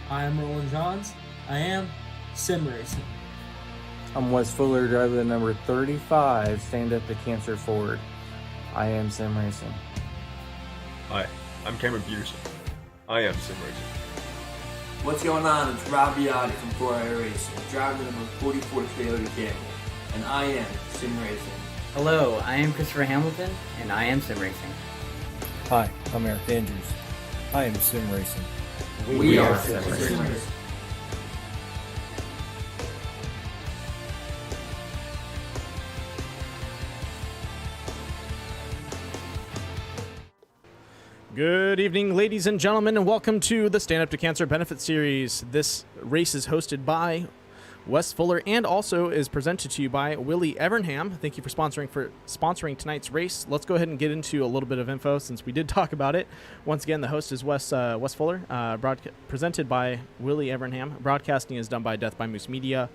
I am Roland Johns. I am Sim Racing. I'm Wes Fuller, driver of number 35, Stand Up to Cancer Ford. I am Sim Racing. Hi, I'm Cameron Peterson. I am Sim Racing. What's going on? It's Rob Biotti from 4i Racing, driver number 44 Toyota Camry, and I am Sim Racing. Hello, I am Christopher Hamilton, and I am Sim Racing. Hi, I'm Eric Andrews. I am Sim Racing. We are Sim Racing. Good evening, ladies and gentlemen, and welcome to the Stand Up to Cancer Benefit Series. This race is hosted by Wes Fuller and also is presented to you by Willie Evernham. Thank you for sponsoring tonight's race. Let's go ahead and get into a little bit of info since we did talk about it. Once again, the host is Wes Fuller, presented by Willie Evernham. Broadcasting is done by Death by Moose Media.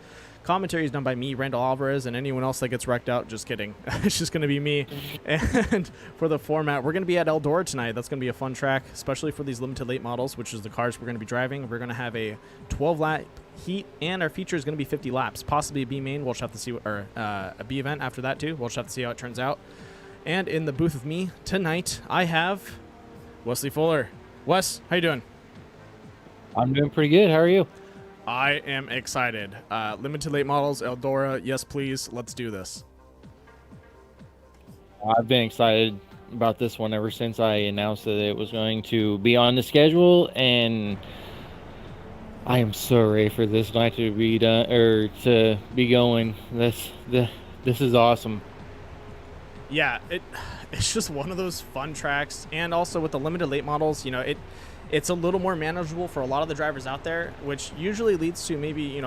Commentary is done by me, Randall Alvarez, and anyone else that gets wrecked out. Just kidding. It's just going to be me. And for the format, we're going to be at Eldora tonight. That's going to be a fun track, especially for these limited late models, which is the cars we're going to be driving. We're going to have a 12-lap heat, and our feature is going to be 50 laps, possibly a B main. We'll just have to see, or a B event after that too. We'll just have to see how it turns out. And in the booth with me tonight, I have Wesley Fuller. Wes, how you doing? I'm doing pretty good. How are you? I am excited. Limited late models, Eldora, yes please, let's do this. I've been excited about this one ever since I announced that it was going to be on the schedule, and I am so ready for this night to be done or to be going. This is awesome. Yeah, it's just one of those fun tracks, and also with the limited late models, it's a little more manageable for a lot of the drivers out there, which usually leads to maybe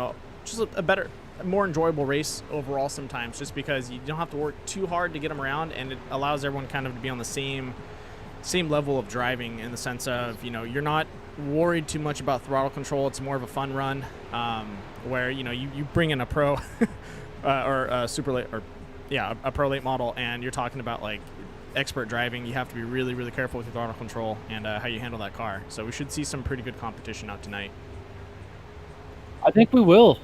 just a better, more enjoyable race overall sometimes, just because you don't have to work too hard to get them around, and it allows everyone kind of to be on the same level of driving, in the sense of you're not worried too much about throttle control. It's more of a fun run, where you bring in a pro or a super late, or a pro late model, and you're talking about like expert driving. You have to be really, really careful with your throttle control and how you handle that car. So we should see some pretty good competition out tonight. I think we will.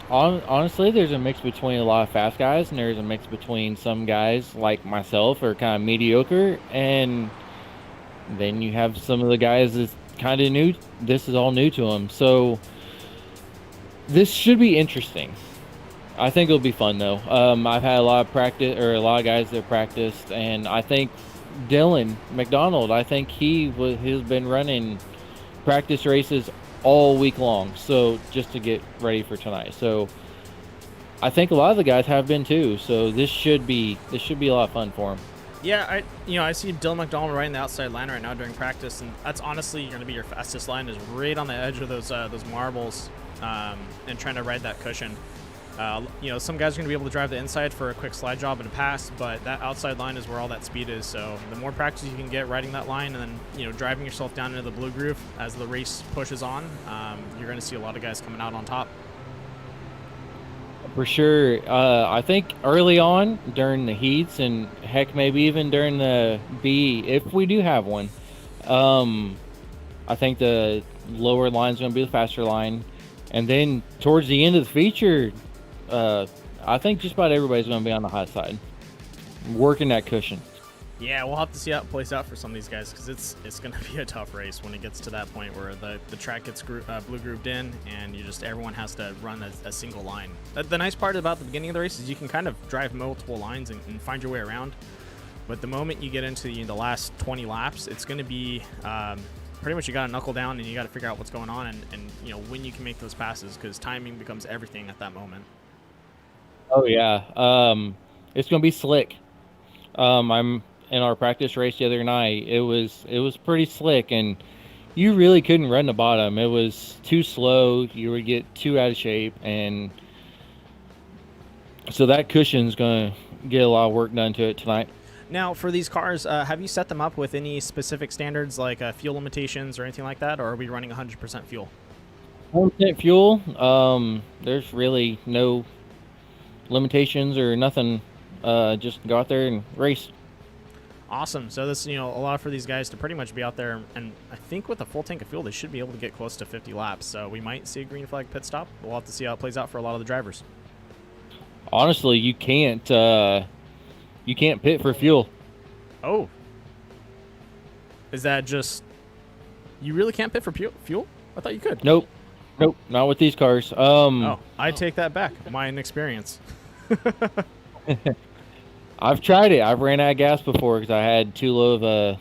Honestly, there's a mix between a lot of fast guys, and there's a mix between some guys like myself are kind of mediocre, and then you have some of the guys that's kind of new. This is all new to them, so this should be interesting. I think it'll be fun though. I've had a lot of practice, or a lot of guys that practiced, and I think Dylan McDonald, I think has been running practice races all week long, so just to get ready for tonight. So I think a lot of the guys have been too. So this should be a lot of fun for them. Yeah, I see Dylan McDonald right in the outside line right now during practice, and that's honestly going to be your fastest line, is right on the edge of those marbles, and trying to ride that cushion. Some guys are going to be able to drive the inside for a quick slide job and a pass, but that outside line is where all that speed is. So the more practice you can get riding that line, and then driving yourself down into the blue groove as the race pushes on, you're going to see a lot of guys coming out on top. For sure. I think early on during the heats, and heck, maybe even during the B, if we do have one, I think the lower line is going to be the faster line. And then towards the end of the feature, I think just about everybody's going to be on the high side, working that cushion. Yeah, we'll have to see how it plays out for some of these guys, because it's going to be a tough race when it gets to that point where the track gets blue grooved in, and everyone has to run a single line. The nice part about the beginning of the race is you can kind of drive multiple lines and find your way around. But the moment you get into the last 20 laps, it's going to be pretty much you got to knuckle down and you got to figure out what's going on, and when you can make those passes, because timing becomes everything at that moment. Oh yeah, it's gonna be slick. I'm in our practice race the other night. It was pretty slick, and you really couldn't run the bottom. It was too slow. You would get too out of shape, and so that cushion's gonna get a lot of work done to it tonight. Now, for these cars, have you set them up with any specific standards like fuel limitations or anything like that, or are we running 100% fuel? 100% fuel. There's really no limitations or nothing. Just go out there and race. Awesome. So this, a lot for these guys to pretty much be out there, and I think with a full tank of fuel, they should be able to get close to 50 laps. So we might see a green flag pit stop. We'll have to see how it plays out for a lot of the drivers. Honestly, you can't pit for fuel. Oh. Is that just, you really can't pit for fuel? I thought you could. Nope, not with these cars. Oh, I take that back. My inexperience. I've tried it. I've ran out of gas before because I had too low of a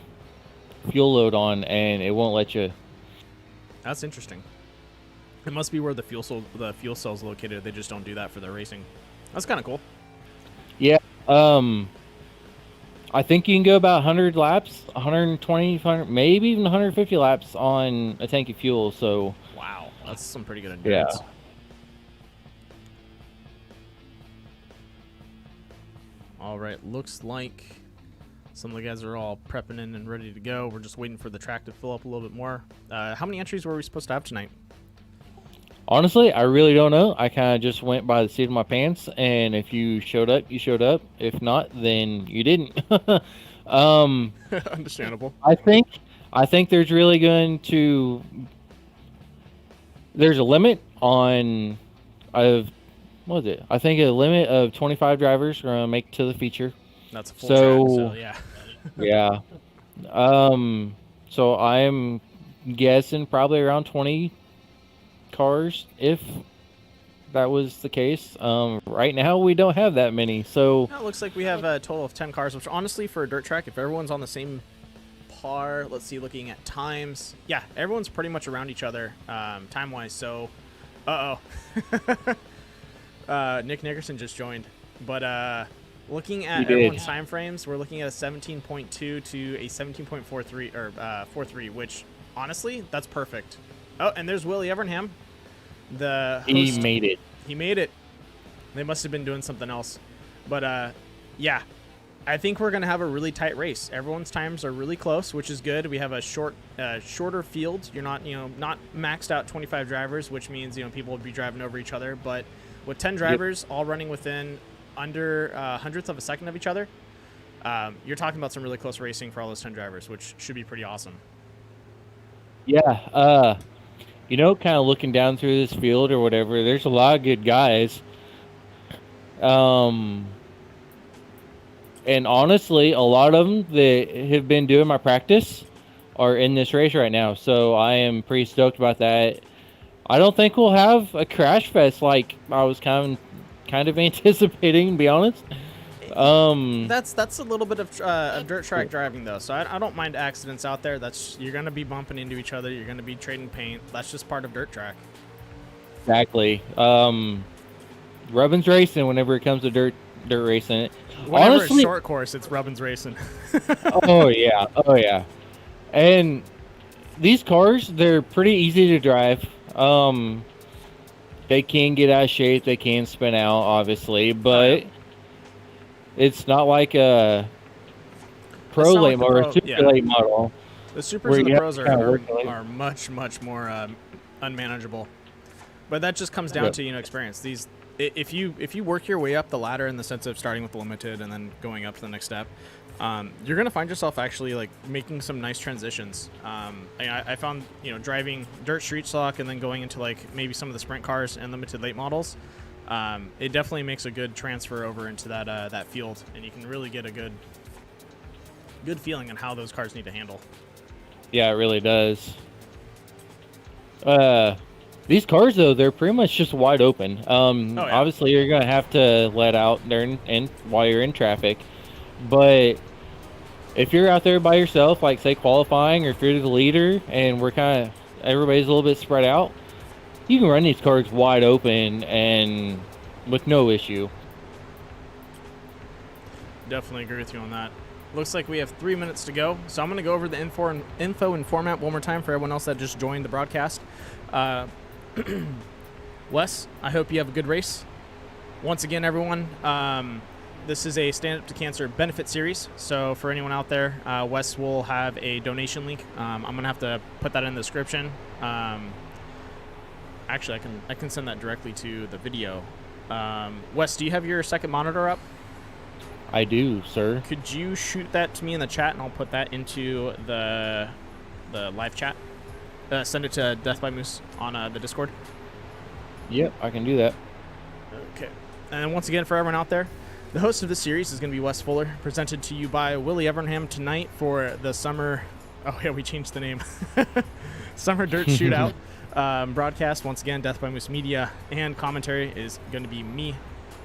fuel load on, and it won't let you. That's interesting. It must be where the fuel cell's located. They just don't do that for their racing. That's kind of cool. Yeah. I think you can go about 100 laps, 120, 100, maybe even 150 laps on a tank of fuel. So. Wow, that's some pretty good endurance. Yeah. All right, looks like some of the guys are all prepping in and ready to go. We're just waiting for the track to fill up a little bit more. How many entries were we supposed to have tonight? Honestly, I really don't know. I kind of just went by the seat of my pants, and if you showed up, you showed up. If not, then you didn't. Understandable. I think there's really going to. There's a limit on what was it? I think a limit of 25 drivers are going to make it to the feature. That's a full track, so yeah. Yeah. So I'm guessing probably around 20 cars, if that was the case. Right now we don't have that many, so It looks like we have a total of 10 cars, which honestly for a dirt track, if everyone's on the same par, let's see, looking at times, yeah, everyone's pretty much around each other time-wise. So, Nick Nickerson just joined, but looking at everyone's time frames, we're looking at a 17.2 to a 17.43 or 43, which honestly, that's perfect. Oh, and there's Willie Evernham, the host. he made it. He made it. They must have been doing something else, but yeah, I think we're gonna have a really tight race. Everyone's times are really close, which is good. We have a shorter field. You're not, not maxed out 25 drivers, which means people will be driving over each other. But with 10 drivers all running within under hundredths of a second of each other, you're talking about some really close racing for all those 10 drivers, which should be pretty awesome. Yeah. Kind of looking down through this field or whatever, there's a lot of good guys. And honestly, a lot of them that have been doing my practice are in this race right now. So I am pretty stoked about that. I don't think we'll have a crash fest like I was kind of anticipating, to be honest. That's a little bit of dirt track driving though, so I don't mind accidents out there. You're gonna be bumping into each other. You're gonna be trading paint. That's just part of dirt track. Exactly. Rubbin's racing whenever it comes to dirt racing. Whenever Honestly, it's short course, it's Rubbin's racing. oh yeah. And these cars, they're pretty easy to drive. They can get out of shape. They can spin out, obviously, but it's not like a pro late model or super late model. The supers and the pros are much more unmanageable. But that just comes down to experience. If you work your way up the ladder in the sense of starting with the limited and then going up to the next step, you're gonna find yourself actually like making some nice transitions. I found driving dirt street stock and then going into like maybe some of the sprint cars and limited late models. It definitely makes a good transfer over into that field, and you can really get a good feeling on how those cars need to handle. Yeah, it really does. These cars though, they're pretty much just wide open. Obviously you're gonna have to let out there and while you're in traffic, but if you're out there by yourself, like say qualifying, or if you're the leader and everybody's a little bit spread out, you can run these cars wide open and with no issue. Definitely agree with you on that. Looks like we have 3 minutes to go, so I'm going to go over the info and format one more time for everyone else that just joined the broadcast. Wes, I hope you have a good race. Once again, everyone, this is a Stand Up to Cancer benefit series, so for anyone out there, Wes will have a donation link. I'm going to have to put that in the description. Actually, I can send that directly to the video. Wes, do you have your second monitor up? I do, sir. Could you shoot that to me in the chat, and I'll put that into the live chat? Send it to Death by Moose on the Discord. Yep, I can do that. Okay. And once again, for everyone out there, the host of this series is going to be Wes Fuller, presented to you by Willie Evernham tonight for the summer... Oh, yeah, we changed the name. Summer Dirt Shootout. Broadcast. Once again, Death by Moose Media, and commentary is going to be me,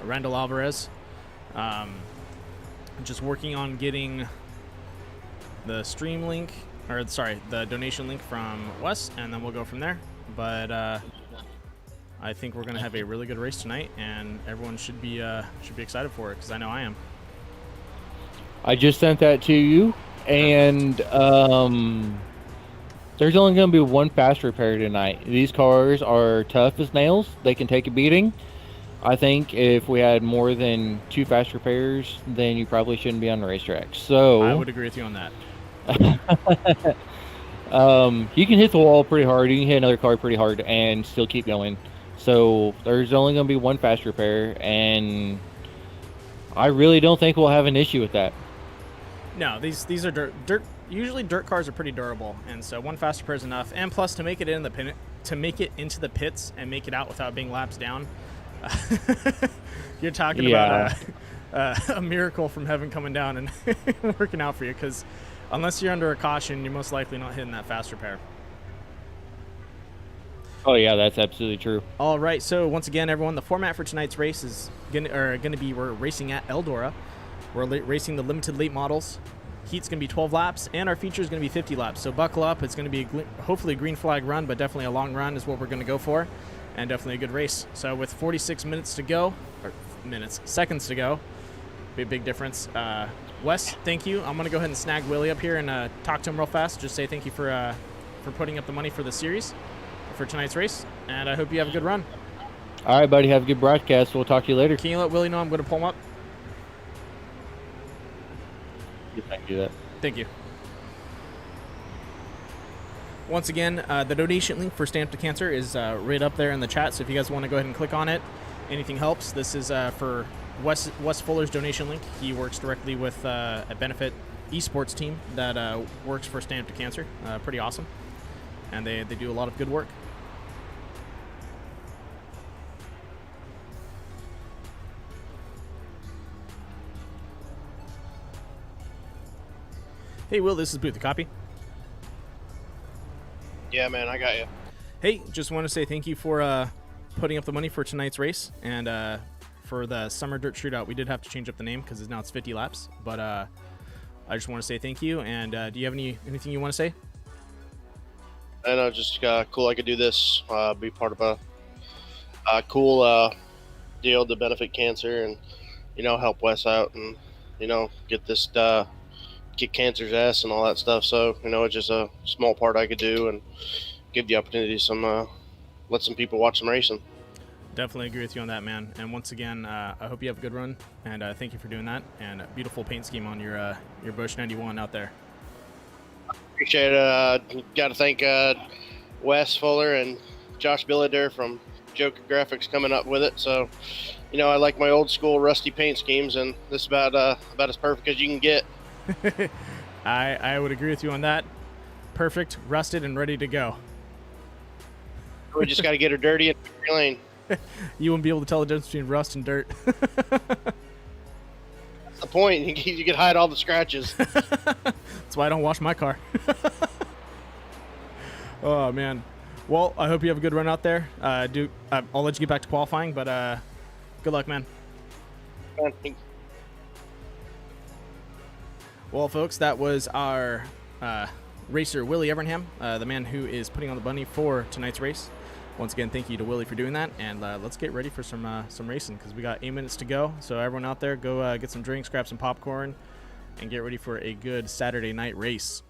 Randall Alvarez. Just working on getting the stream link, or sorry, the donation link from Wes, and then we'll go from there. But I think we're going to have a really good race tonight, and everyone should be excited for it, because I know I am. I just sent that to you, and there's only going to be one fast repair tonight. These cars are tough as nails. They can take a beating. I think if we had more than 2 fast repairs, then you probably shouldn't be on the racetrack. So I would agree with you on that. You can hit the wall pretty hard. You can hit another car pretty hard and still keep going. So there's only going to be one fast repair, and I really don't think we'll have an issue with that. No, these are dirt. Usually dirt cars are pretty durable, and so one fast repair is enough. And plus, to make it into the pits and make it out without being laps down, you're talking about a miracle from heaven coming down and working out for you. Because Unless you're under a caution, you're most likely not hitting that faster pair. Oh yeah, that's absolutely true. All right, so once again, everyone, the format for tonight's race is gonna be we're racing at Eldora. We're racing the limited late models. Heat's gonna be 12 laps, and our feature is gonna be 50 laps. So buckle up. It's gonna be hopefully a green flag run, but definitely a long run is what we're gonna go for, and definitely a good race. So with 46 minutes to go, or seconds to go, be a big difference. Wes, thank you. I'm gonna go ahead and snag Willie up here and talk to him real fast. Just say thank you for putting up the money for the series, for tonight's race, and I hope you have a good run. All right, buddy. Have a good broadcast. We'll talk to you later. Can you let Willie know I'm going to pull him up? Yes, I can do that. Thank you. Once again, the donation link for Stand Up to Cancer is right up there in the chat, so if you guys want to go ahead and click on it, anything helps. This is for Wes Fuller's donation link. He works directly with a benefit esports team that works for Stand Up to Cancer. Pretty awesome. And they do a lot of good work. Hey, Will, this is Booth. A copy? Yeah, man, I got you. Hey, just want to say thank you for putting up the money for tonight's race and for the Summer Dirt Shootout. We did have to change up the name because now it's 50 laps, but I just want to say thank you. And do you have anything you want to say? I know, just cool I could do this, be part of a cool deal to benefit cancer and, help Wes out and, get this, kick cancer's ass and all that stuff. So, it's just a small part I could do and give the opportunity to let some people watch some racing. Definitely agree with you on that, man. And once again, I hope you have a good run, and thank you for doing that. And a beautiful paint scheme on your Bush 91 out there. Appreciate it. Got to thank Wes Fuller and Josh Billader from Joker Graphics coming up with it. So, I like my old school rusty paint schemes, and this is about as perfect as you can get. I would agree with you on that. Perfect, rusted, and ready to go. We just got to get her dirty and clean. You wouldn't be able to tell the difference between rust and dirt. That's the point. You can hide all the scratches. That's why I don't wash my car. Oh, man. Well, I hope you have a good run out there. I'll let you get back to qualifying, but good luck, man. Well, folks, that was our racer, Willie Evernham, the man who is putting on the money for tonight's race. Once again, thank you to Willie for doing that, and let's get ready for some racing because we got 8 minutes to go. So everyone out there, go get some drinks, grab some popcorn, and get ready for a good Saturday night race.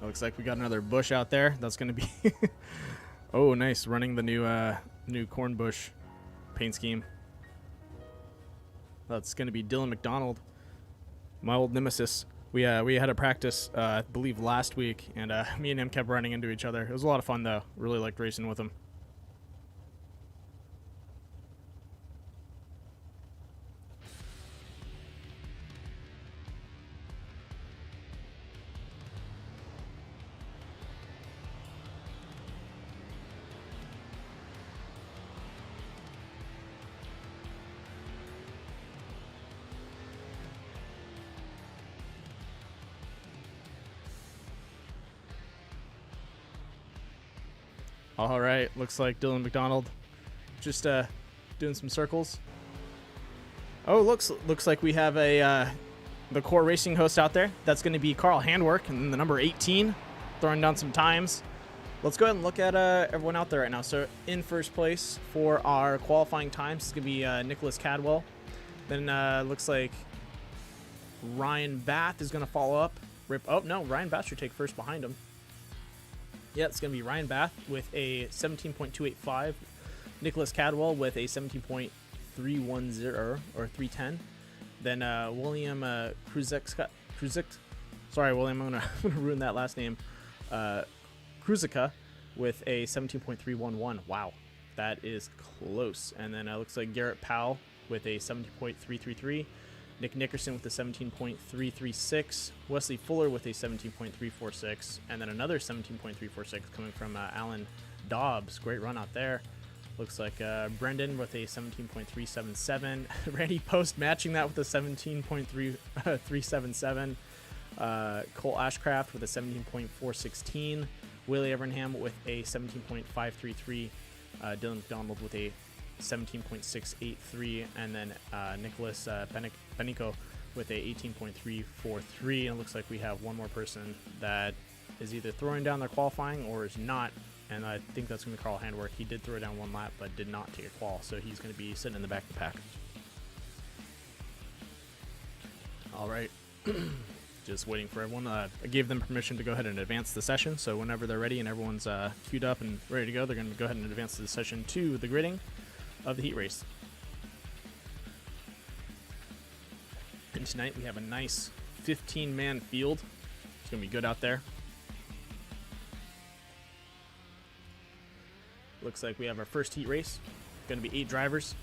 Looks like we got another bush out there. That's going to be oh, nice, running the new corn bush paint scheme. That's going to be Dylan McDonald, my old nemesis. We had a practice, I believe, last week, and me and him kept running into each other. It was a lot of fun, though. Really liked racing with him. All right, looks like Dylan McDonald just doing some circles. Oh, looks like we have the core racing host out there. That's going to be Carl Handwork, and the number 18, throwing down some times. Let's go ahead and look at everyone out there right now. So in first place for our qualifying times is going to be Nicholas Cadwell. Then looks like Ryan Bath is going to follow up. Oh, no, Ryan Bath should take first behind him. Yeah, it's going to be Ryan Bath with a 17.285, Nicholas Cadwell with a 17.310 or 310. Then William Kruzek. Sorry, William, I'm going to ruin that last name. Kruzika with a 17.311. Wow, that is close. And then it looks like Garrett Powell with a 17.333. Nick Nickerson with a 17.336, Wesley Fuller with a 17.346, and then another 17.346 coming from Alan Dobbs. Great run out there. Looks like Brendan with a 17.377. Randy Post matching that with a 17.377. Cole Ashcraft with a 17.416. Willie Evernham with a 17.533. Dylan McDonald with a 17.683. And then Nicholas Benico with a 18.343. And it looks like we have one more person that is either throwing down their qualifying or is not. And I think that's going to be Carl Handwork. He did throw down one lap, but did not take a qual. So he's going to be sitting in the back of the pack. All right. Just waiting for everyone. I gave them permission to go ahead and advance the session. So whenever they're ready and everyone's queued up and ready to go, they're going to go ahead and advance the session to the gridding of the heat race. And tonight we have a nice 15-man field. It's going to be good out there. Looks like we have our first heat race. Going to be 8 drivers.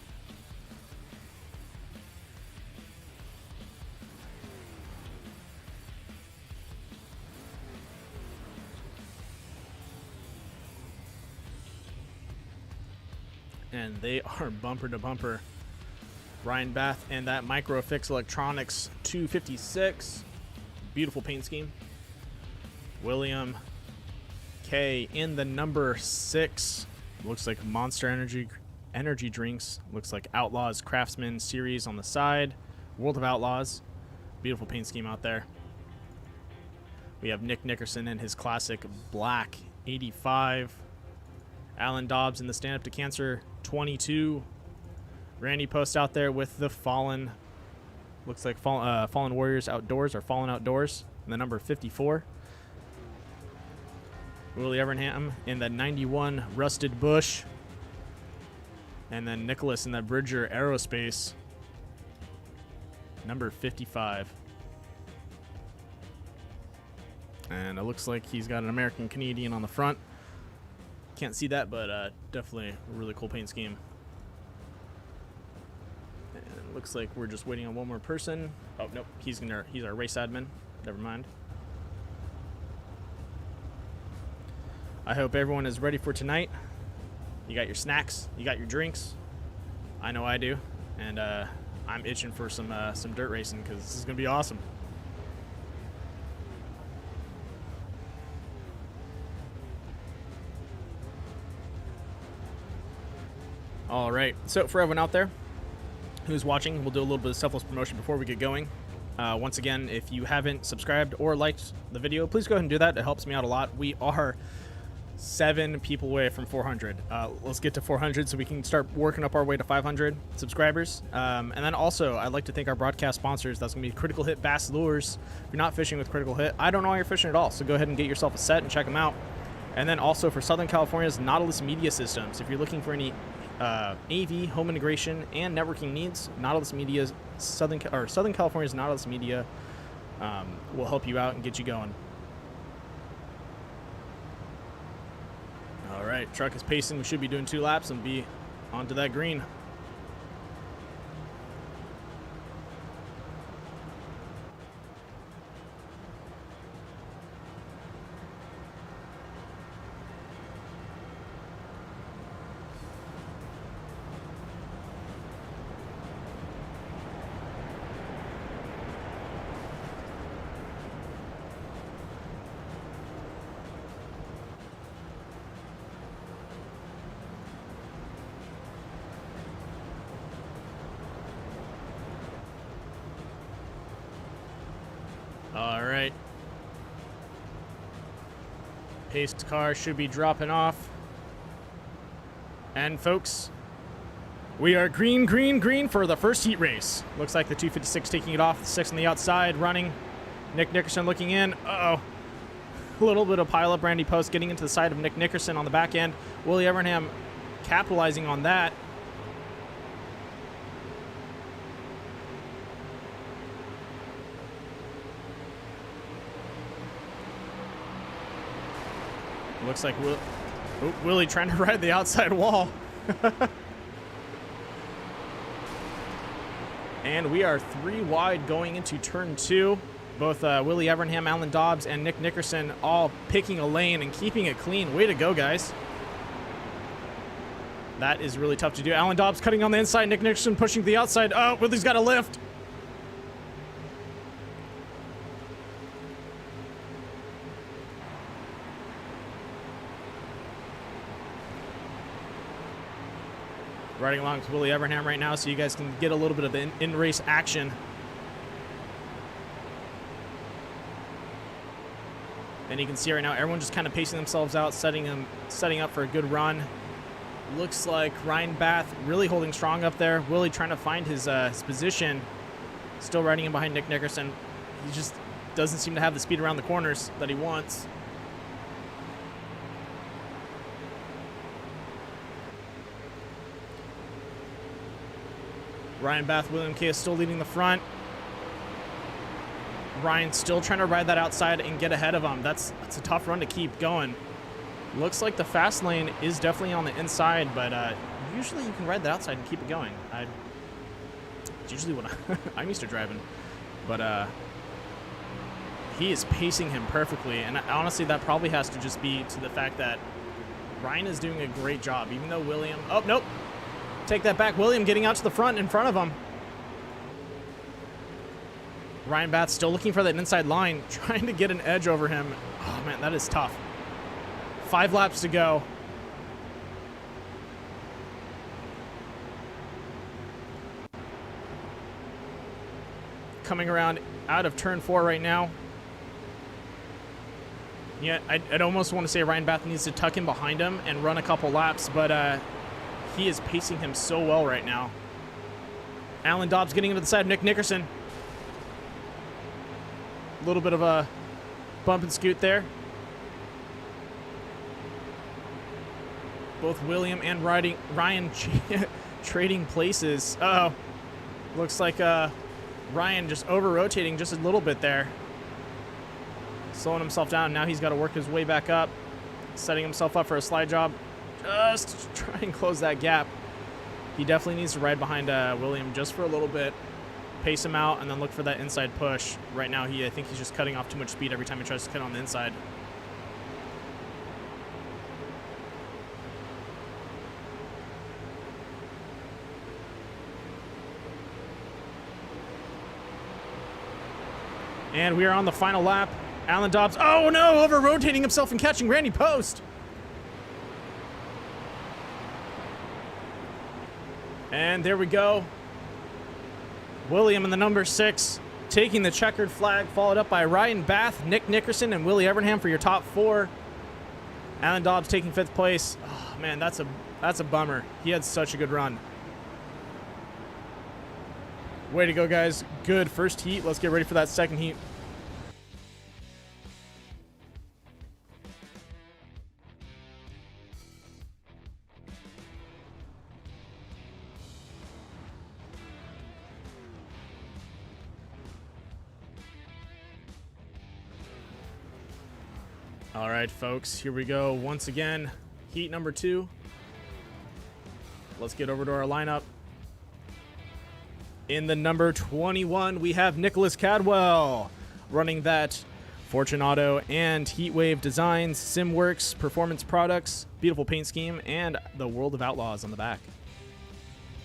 And they are bumper to bumper. Ryan Bath and that Microfix Electronics 256. Beautiful paint scheme. William K in the number 6. Looks like Monster Energy drinks. Looks like Outlaws Craftsman series on the side. World of Outlaws. Beautiful paint scheme out there. We have Nick Nickerson in his classic black 85. Alan Dobbs in the Stand Up to Cancer 22. Randy Post out there with the Fallen. Looks like Fallen Warriors Outdoors or Fallen Outdoors in the number 54. Willie Evernham in the 91 Rusted Bush. And then Nicholas in that Bridger Aerospace. Number 55. And it looks like he's got an American Canadian on the front. Can't see that, but definitely a really cool paint scheme. And it looks like we're just waiting on one more person. Oh, nope. He's our race admin. Never mind. I hope everyone is ready for tonight. You got your snacks, you got your drinks. I know I do, and I'm itching for some dirt racing because this is gonna be awesome. All right, so for everyone out there who's watching, we'll do a little bit of selfless promotion before we get going. Once again, if you haven't subscribed or liked the video, please go ahead and do that. It helps me out a lot. We are 7 people away from 400. Let's get to 400 so we can start working up our way to 500 subscribers. And then also, I'd like to thank our broadcast sponsors. That's going to be Critical Hit Bass Lures. If you're not fishing with Critical Hit, I don't know why you're fishing at all, so go ahead and get yourself a set and check them out. And then also for Southern California's Nautilus Media Systems. If you're looking for any AV, home integration, and networking needs, Nautilus Media's Southern California's Nautilus Media will help you out and get you going. All right, truck is pacing. We should be doing 2 laps and be onto that green. All right. Paced car should be dropping off. And folks, we are green, green, green for the first heat race. Looks like the 256 taking it off, the 6 on the outside running. Nick Nickerson looking in. Uh-oh. A little bit of pile up. Randy Post getting into the side of Nick Nickerson on the back end. Willie Evernham capitalizing on that. Looks like Willie trying to ride the outside wall. And we are 3 wide going into turn 2. Both Willie Evernham, Alan Dobbs, and Nick Nickerson all picking a lane and keeping it clean. Way to go, guys. That is really tough to do. Alan Dobbs cutting on the inside. Nick Nickerson pushing to the outside. Oh, Willie's got a lift. Riding along with Willie Evernham right now so you guys can get a little bit of the in-race action. And you can see right now everyone just kind of pacing themselves out, setting up for a good run. Looks like Ryan Bath really holding strong up there. Willie trying to find his position. Still riding in behind Nick Nickerson. He just doesn't seem to have the speed around the corners that he wants. Ryan Bath, William K. is still leading the front. Ryan still trying to ride that outside and get ahead of him. That's a tough run to keep going. Looks like the fast lane is definitely on the inside, but usually you can ride that outside and keep it going. It's usually what I'm used to driving. But he is pacing him perfectly, and honestly that probably has to just be to the fact that Ryan is doing a great job, even though William... Oh, nope. Take that back. William getting out to the front in front of him. Ryan Bath still looking for that inside line, trying to get an edge over him. Oh, man, that is tough. 5 laps to go. Coming around out of turn 4 right now. Yeah, I'd almost want to say Ryan Bath needs to tuck in behind him and run a couple laps, but he is pacing him so well right now. Alan Dobbs getting into the side of Nick Nickerson. A little bit of a bump and scoot there. Both William and Ryan trading places. Uh-oh. Looks like Ryan just over-rotating just a little bit there. Slowing himself down. Now he's got to work his way back up. Setting himself up for a slide job. Just try and close that gap. He definitely needs to ride behind William just for a little bit. Pace him out and then look for that inside push. Right now, I think he's just cutting off too much speed every time he tries to cut on the inside. And we are on the final lap. Alan Dobbs, oh no, over-rotating himself and catching Randy Post. And there we go. William in the number 6 taking the checkered flag, followed up by Ryan Bath, Nick Nickerson, and Willie Evernham for your top 4. Alan Dobbs taking 5th place. Oh, man, that's a bummer. He had such a good run. Way to go, guys. Good first heat. Let's get ready for that second heat. All right, folks, here we go. Once again, heat number 2. Let's get over to our lineup. In the number 21, we have Nicholas Cadwell running that Fortunato and Heatwave Designs, SimWorks Performance Products, beautiful paint scheme, and the World of Outlaws on the back.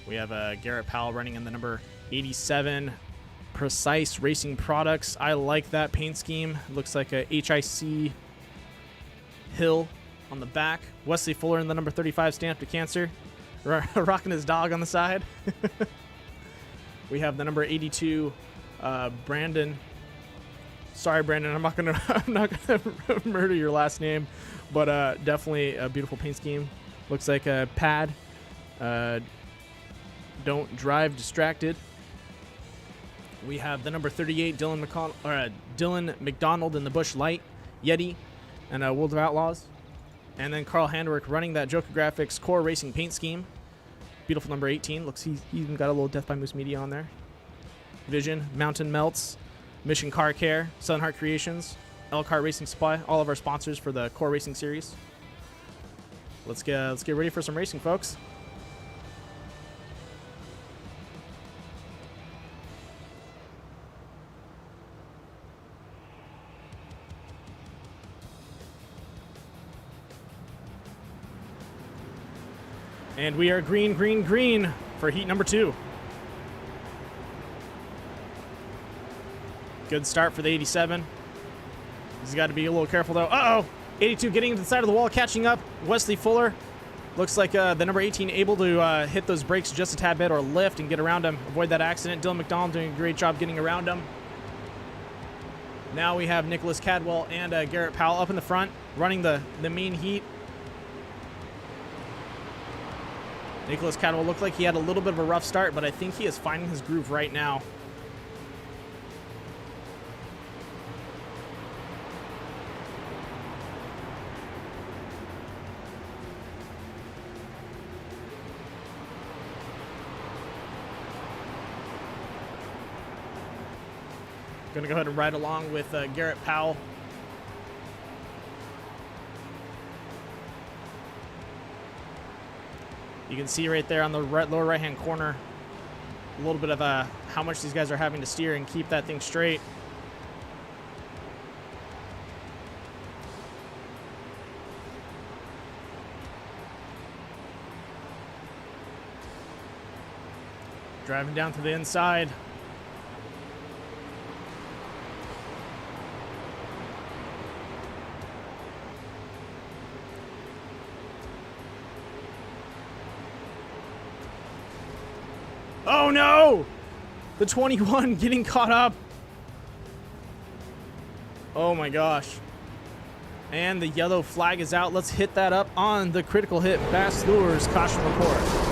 We have Garrett Powell running in the number 87, Precise Racing Products. I like that paint scheme. Looks like a HIC Hill on the back. Wesley Fuller in the number 35, Stand Up to Cancer, rocking his dog on the side. We have the number 82, Brandon. Sorry, Brandon, I'm not gonna murder your last name, but definitely a beautiful paint scheme. Looks like a pad. Don't drive distracted. We have the number 38, Dylan McDonald in the Busch Light, Yeti, and World of Outlaws. And then Carl Handwerk running that Joker Graphics Core Racing paint scheme. Beautiful number 18. Looks he even got a little Death by Moose Media on there. Vision, Mountain Melts, Mission Car Care, Southern Heart Creations, Elkhart Racing Supply, all of our sponsors for the Core Racing Series. Let's get ready for some racing, folks. And we are green, green, green for heat number 2. Good start for the 87. He's got to be a little careful, though. Uh-oh! 82 getting into the side of the wall, catching up. Wesley Fuller. Looks like the number 18 able to hit those brakes just a tad bit or lift and get around him. Avoid that accident. Dylan McDonald doing a great job getting around him. Now we have Nicholas Cadwell and Garrett Powell up in the front, running the main heat. Nicholas Cadwell looked like he had a little bit of a rough start, but I think he is finding his groove right now. Going to go ahead and ride along with Garrett Powell. You can see right there on the lower right-hand corner a little bit of how much these guys are having to steer and keep that thing straight. Driving down to the inside. Oh no! The 21 getting caught up. Oh my gosh. And the yellow flag is out. Let's hit that up on the critical hit Bass Lures caution report.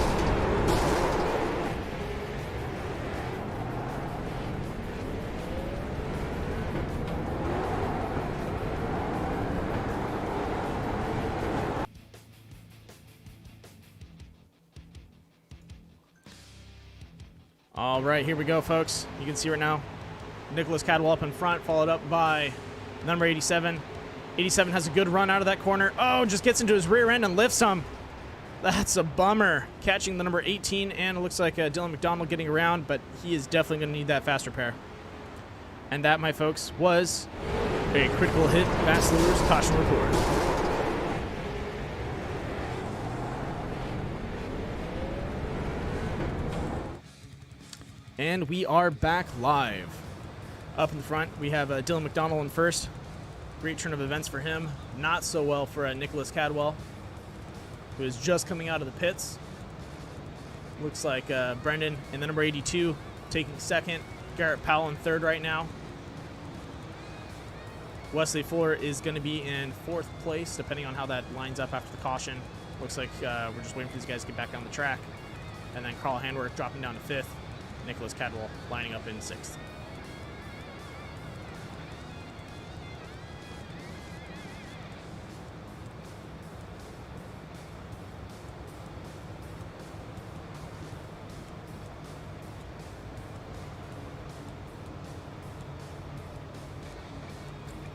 All right, here we go, folks. You can see right now, Nicholas Cadwell up in front, followed up by number 87. 87 has a good run out of that corner. Oh, just gets into his rear end and lifts him. That's a bummer. Catching the number 18, and it looks like Dylan McDonald getting around, but he is definitely going to need that fast repair. And that, my folks, was a critical hit Bass Lures caution report. And we are back live. Up in the front, we have Dylan McDonald in first. Great turn of events for him. Not so well for Nicholas Cadwell, who is just coming out of the pits. Looks like Brendan and the number 82 taking second. Garrett Powell in third right now. Wesley Fuller is going to be in fourth place, depending on how that lines up after the caution. Looks like we're just waiting for these guys to get back on the track. And then Carl Handwerk dropping down to fifth. Nicholas Cadwell lining up in sixth.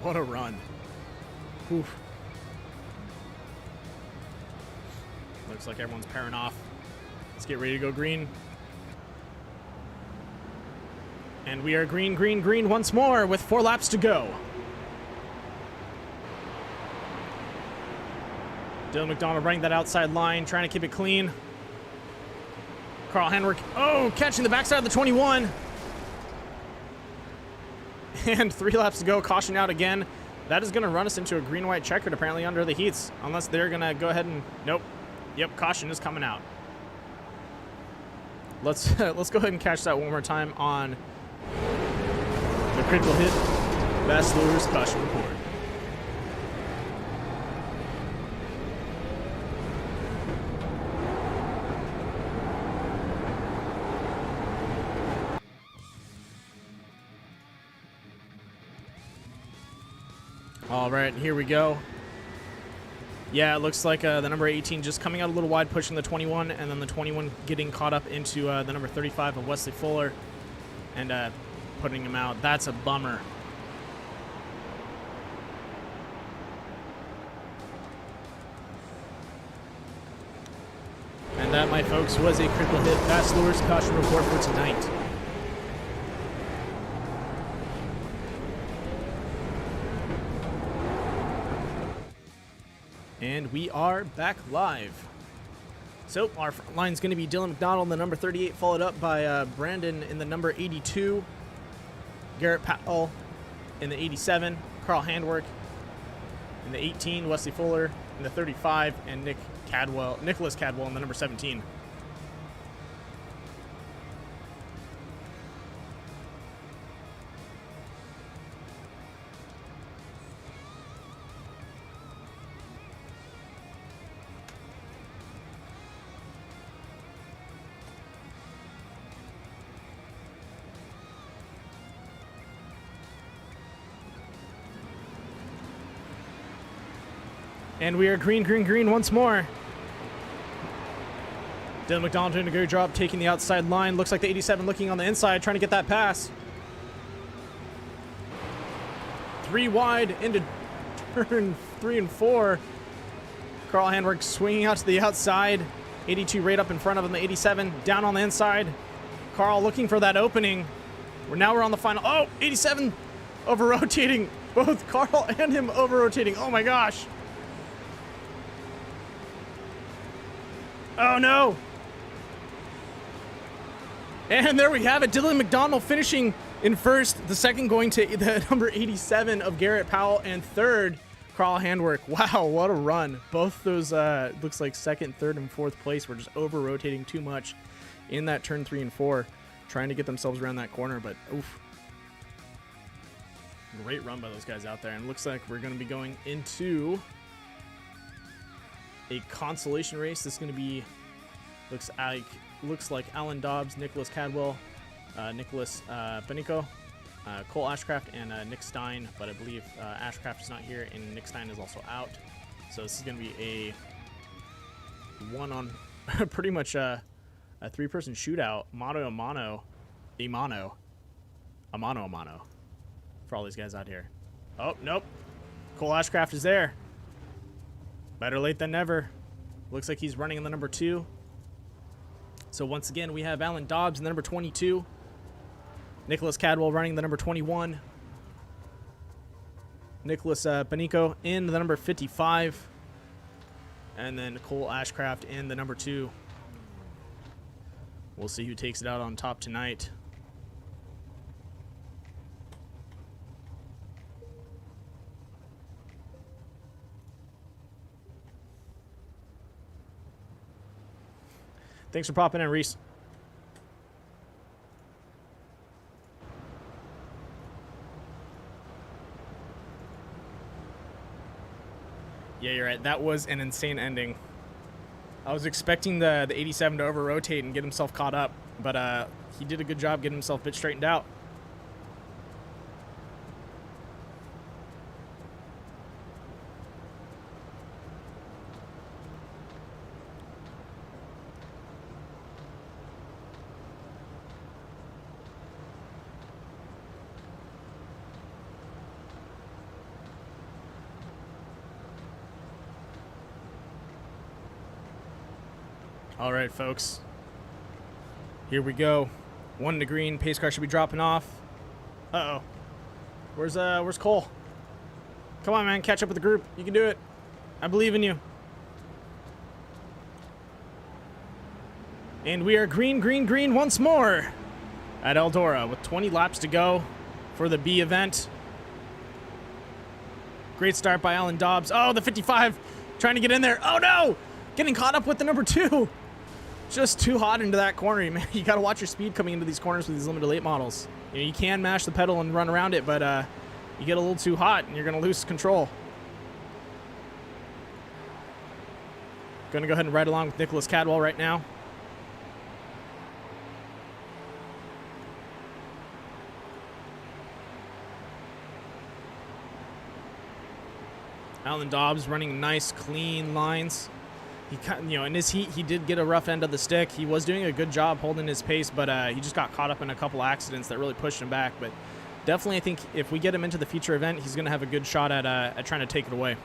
What a run. Oof. Looks like everyone's pairing off. Let's get ready to go green. And we are green, green, green once more with 4 laps to go. Dylan McDonald running that outside line, trying to keep it clean. Carl Henwick, oh, catching the backside of the 21. And 3 laps to go, caution out again. That is going to run us into a green-white checkered apparently under the heats, unless they're going to go ahead and, nope. Yep, caution is coming out. Let's go ahead and catch that one more time on the critical hit Bass Lures caution report. All right, here we go. Yeah, it looks like the number 18 just coming out a little wide, pushing the 21, and then the 21 getting caught up into the number 35 of Wesley Fuller and putting him out. That's a bummer. And that, my folks, was a critical hit Bass Lures caution report for tonight. And we are back live. So our front line is going to be Dylan McDonald in the number 38, followed up by Brandon in the number 82, Garrett Powell in the 87, Carl Handwerk in the 18, Wesley Fuller in the 35, and Nicholas Cadwell in the number 17. And we are green, green, green once more. Dylan McDonald doing a good job taking the outside line. Looks like the 87 looking on the inside, trying to get that pass. 3 wide into turn 3 and 4. Carl Handwerk swinging out to the outside. 82 right up in front of him. The 87 down on the inside. Carl looking for that opening. We're on the final. Oh, 87 over rotating. Both Carl and him over rotating. Oh my gosh. Oh no! And there we have it. Dylan McDonald finishing in first. The second going to the number 87 of Garrett Powell, and third, Carl Handwerk. Wow, what a run. Both those, looks like second, third, and fourth place were just over-rotating too much in that turn 3 and 4, trying to get themselves around that corner, but oof. Great run by those guys out there, and it looks like we're going to be going into a consolation race. This is going to be looks like Alan Dobbs, Nicholas Cadwell, Nicholas Benico, Cole Ashcraft, and Nick Stein. But I believe Ashcraft is not here, and Nick Stein is also out. So this is going to be a pretty much a 3-person shootout, mano a mano for all these guys out here. Oh nope, Cole Ashcraft is there. Better late than never. Looks like he's running in the number 2. So once again, we have Alan Dobbs in the number 22. Nicholas Cadwell running the number 21. Nicholas Benico in the number 55. And then Cole Ashcraft in the number 2. We'll see who takes it out on top tonight. Thanks for popping in, Reese. Yeah, you're right. That was an insane ending. I was expecting the 87 to over-rotate and get himself caught up, but he did a good job getting himself a bit straightened out. All right, folks. Here we go. 1 to green. Pace car should be dropping off. Uh-oh. Where's Cole? Come on, man. Catch up with the group. You can do it. I believe in you. And we are green, green, green once more at Eldora with 20 laps to go for the B event. Great start by Alan Dobbs. Oh, the 55 trying to get in there. Oh, no. Getting caught up with the number 2. Just too hot into that corner, man. You got to watch your speed coming into these corners with these limited late models. You know, you can mash the pedal and run around it, but you get a little too hot and you're going to lose control. Going to go ahead and ride along with Nicholas Cadwell right now. Alan Dobbs running nice, clean lines. He, in his heat, he did get a rough end of the stick. He was doing a good job holding his pace, but he just got caught up in a couple accidents that really pushed him back. But definitely, I think if we get him into the feature event, he's going to have a good shot at trying to take it away.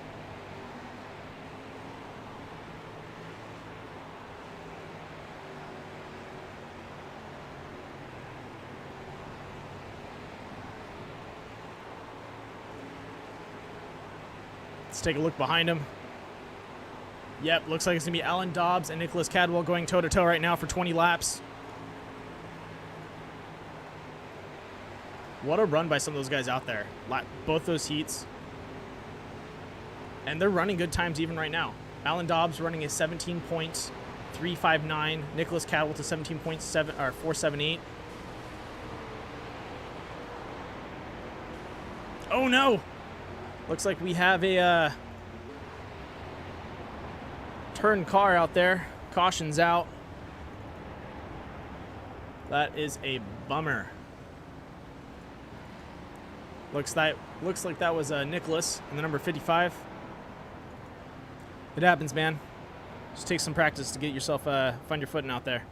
Let's take a look behind him. Yep, looks like it's going to be Alan Dobbs and Nicholas Cadwell going toe-to-toe right now for 20 laps. What a run by some of those guys out there. Both those heats. And they're running good times even right now. Alan Dobbs running a 17.359. Nicholas Cadwell to 17.7 or 478. Oh no! Looks like we have a turn car out there. Caution's out. That is a bummer. Looks like that was Nicholas in the number 55. It happens, man. Just take some practice to get yourself find your footing out there.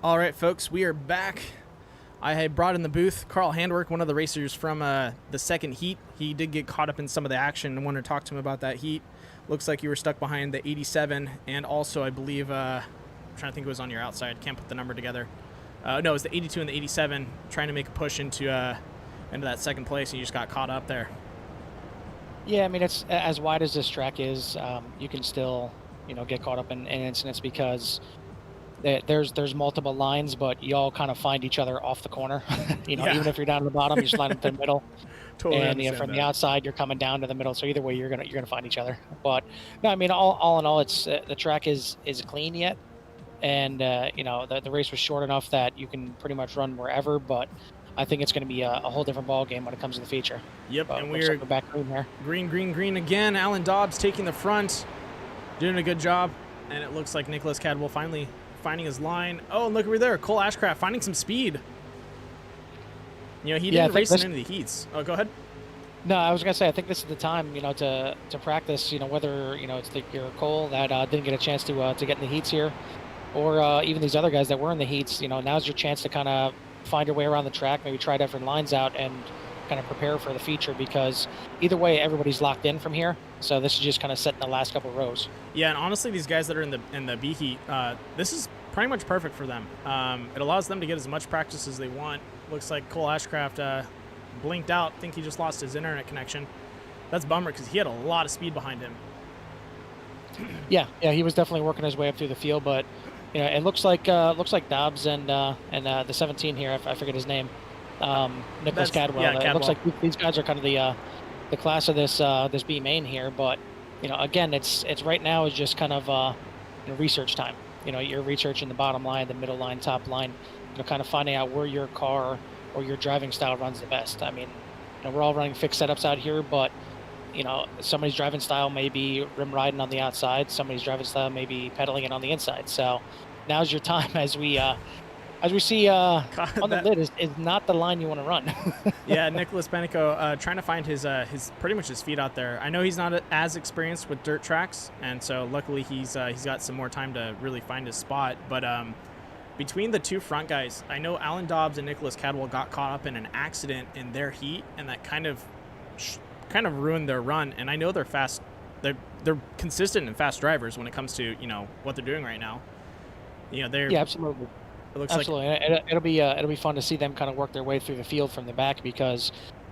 All right, folks, we are back. I had brought in the booth Carl Handwerk, one of the racers from the second heat. He did get caught up in some of the action and wanted to talk to him about that heat. Looks like you were stuck behind the 87, and also I believe, I'm trying to think it was on your outside. Can't put the number together. No, it was the 82 and the 87, trying to make a push into that second place, and you just got caught up there. Yeah, I mean, it's as wide as this track is, you can still, get caught up in incidents because there's multiple lines, but you all kind of find each other off the corner. Even if you're down at the bottom, you just line up to the middle. Totally and from the outside, you're coming down to the middle. So either way, you're gonna find each other. But no, I mean, all in all, it's the track is clean yet, and the race was short enough that you can pretty much run wherever. But I think it's going to be a whole different ball game when it comes to the feature. Yep, but and we're back green here. Green again. Alan Dobbs taking the front, doing a good job, and it looks like Nicholas Cadwell finally finding his line. Oh, and look over there, Cole Ashcraft finding some speed. He didn't race into the heats. Oh, go ahead. No, I was gonna say I think this is the time, to practice. Whether it's your Cole that didn't get a chance to get in the heats here, or even these other guys that were in the heats. Now's your chance to kind of find your way around the track, maybe try different lines out, and kind of prepare for the feature, because either way, everybody's locked in from here. So this is just kind of setting the last couple of rows. Yeah, and honestly, these guys that are in the B heat, this is pretty much perfect for them. It allows them to get as much practice as they want. Looks like Cole Ashcraft blinked out. I think he just lost his internet connection. That's a bummer because he had a lot of speed behind him. Yeah, he was definitely working his way up through the field, but it looks like Dobbs and the 17 here. I forget his name. Nicholas Cadwell. Yeah, It looks like these guys are kind of the class of this B main here, but again, it's right now is just kind of research time. You're researching the bottom line, the middle line, top line, kind of finding out where your car or your driving style runs the best. I mean, we're all running fixed setups out here, but somebody's driving style may be rim riding on the outside, somebody's driving style may be pedaling it on the inside. So now's your time as we see on the lid is not the line you want to run. Yeah, Nicholas Penico trying to find his pretty much his feet out there. I know he's not as experienced with dirt tracks, and so luckily he's got some more time to really find his spot. But between the two front guys, I know Alan Dobbs and Nicholas Cadwell got caught up in an accident in their heat, and that kind of ruined their run. And I know they're fast. They're consistent and fast drivers when it comes to what they're doing right now. Yeah, absolutely. It looks absolutely. like it'll be fun to see them kind of work their way through the field from the back, because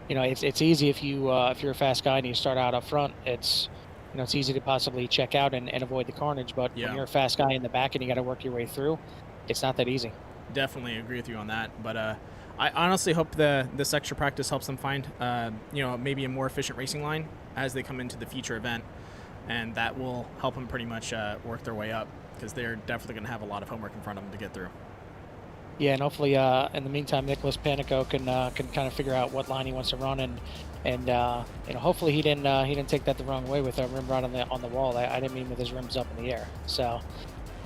it's easy if you're a fast guy and you start out up front. It's it's easy to possibly check out and avoid the carnage, but when you're a fast guy in the back and you got to work your way through, it's not that easy. Definitely agree with you on that, but I honestly hope this extra practice helps them find maybe a more efficient racing line as they come into the feature event, and that will help them pretty much work their way up, because they're definitely going to have a lot of homework in front of them to get through. Yeah, and hopefully in the meantime, Nicholas Panico can kind of figure out what line he wants to run, and hopefully he didn't take that the wrong way with a rim rod on the wall. I didn't mean with his rims up in the air. So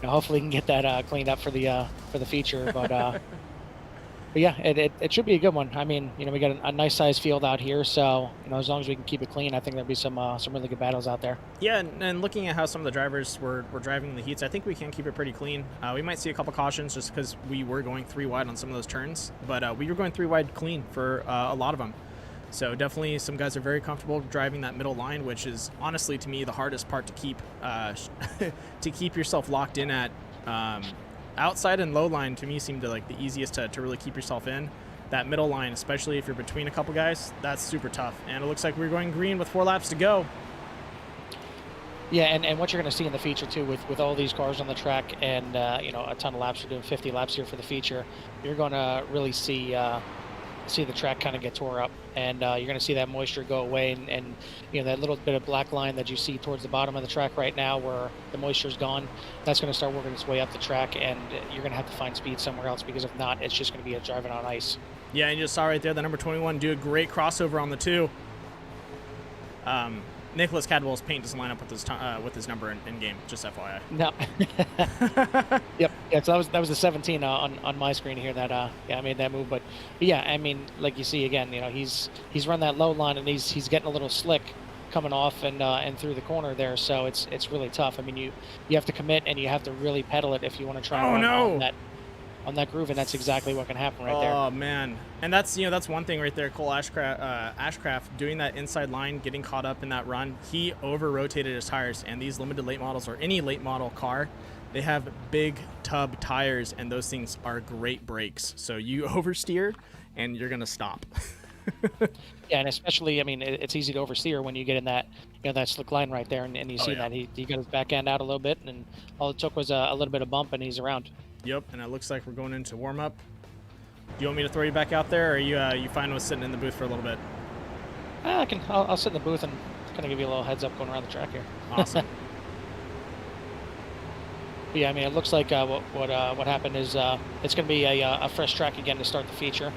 hopefully we can get that cleaned up for the feature. But yeah, it should be a good one. I mean, we got a nice sized field out here, so as long as we can keep it clean, I think there'll be some really good battles out there. Yeah, and looking at how some of the drivers were driving in the heats, I think we can keep it pretty clean. We might see a couple cautions just because we were going 3 wide on some of those turns, but we were going 3 wide clean for a lot of them. So definitely some guys are very comfortable driving that middle line, which is honestly to me the hardest part to keep to keep yourself locked in at. Outside and low line to me seem to like the easiest to really keep yourself in. That middle line, especially if you're between a couple guys, that's super tough. And it looks like we're going green with 4 laps to go. Yeah, and what you're going to see in the feature too, with all these cars on the track and a ton of laps, we're doing 50 laps here for the feature, you're going to really see the track kind of get tore up, and you're going to see that moisture go away, and that little bit of black line that you see towards the bottom of the track right now where the moisture's gone, that's going to start working its way up the track, and you're going to have to find speed somewhere else, because if not, it's just going to be a driving on ice. Yeah, and you just saw right there the number 21 do a great crossover on the 2. Nicholas Cadwell's paint doesn't line up with his number in game, just FYI. No. Yep. Yeah. So that was the 17 on my screen here that I made that move. But yeah, I mean, like you see again, he's run that low line, and he's getting a little slick coming off and through the corner there. So it's really tough. I mean, you have to commit, and you have to really pedal it if you want to try and run on that groove, and that's exactly what can happen right there. Oh man, and that's one thing right there. Cole Ashcraft doing that inside line, getting caught up in that run. He over rotated his tires, and these limited late models or any late model car, they have big tub tires, and those things are great brakes. So you oversteer, and you're gonna stop. Yeah, and especially, I mean, it's easy to oversteer when you get in that that slick line right there, and you see that he got his back end out a little bit, and all it took was a little bit of bump, and he's around. Yep, and it looks like we're going into warm-up. Do you want me to throw you back out there, or are you fine with sitting in the booth for a little bit? I'll sit in the booth and kind of give you a little heads up going around the track here. Awesome. But yeah, I mean, it looks like what happened is it's going to be a fresh track again to start the feature.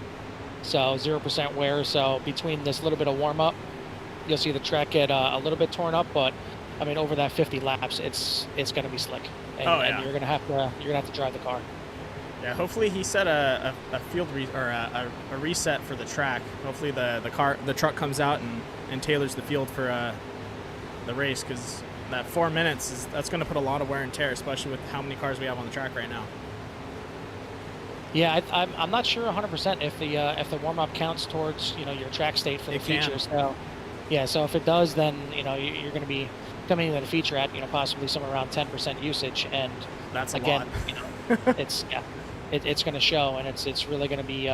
So 0% wear. So between this little bit of warm-up, you'll see the track get a little bit torn up, but I mean, over that 50 laps, it's going to be slick. And you're gonna have to drive the car. Yeah, hopefully he set a field a reset for the track. Hopefully the truck comes out and tailors the field for the race, because that 4 minutes that's going to put a lot of wear and tear, especially with how many cars we have on the track right now. Yeah, I'm not sure 100% if the warm up counts towards your track state for the feature. So yeah, so if it does, then you're going to be coming into the feature at possibly somewhere around 10% usage, and that's again, a lot. it's going to show, and it's really going to be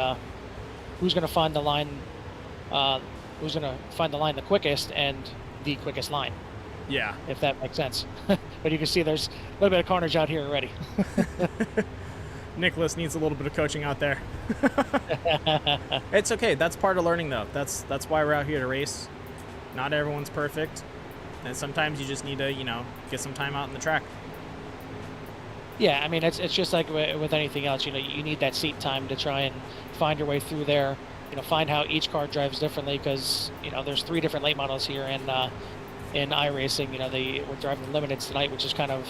who's going to find the line, the quickest and the quickest line. Yeah, if that makes sense. But you can see there's a little bit of carnage out here already. Nicholas needs a little bit of coaching out there. It's okay. That's part of learning, though. That's why we're out here to race. Not everyone's perfect. And sometimes you just need to, get some time out in the track. Yeah, I mean, it's just like with anything else. You need that seat time to try and find your way through there. Find how each car drives differently, because there's 3 different late models here in iRacing. We're driving the limiteds tonight, which is kind of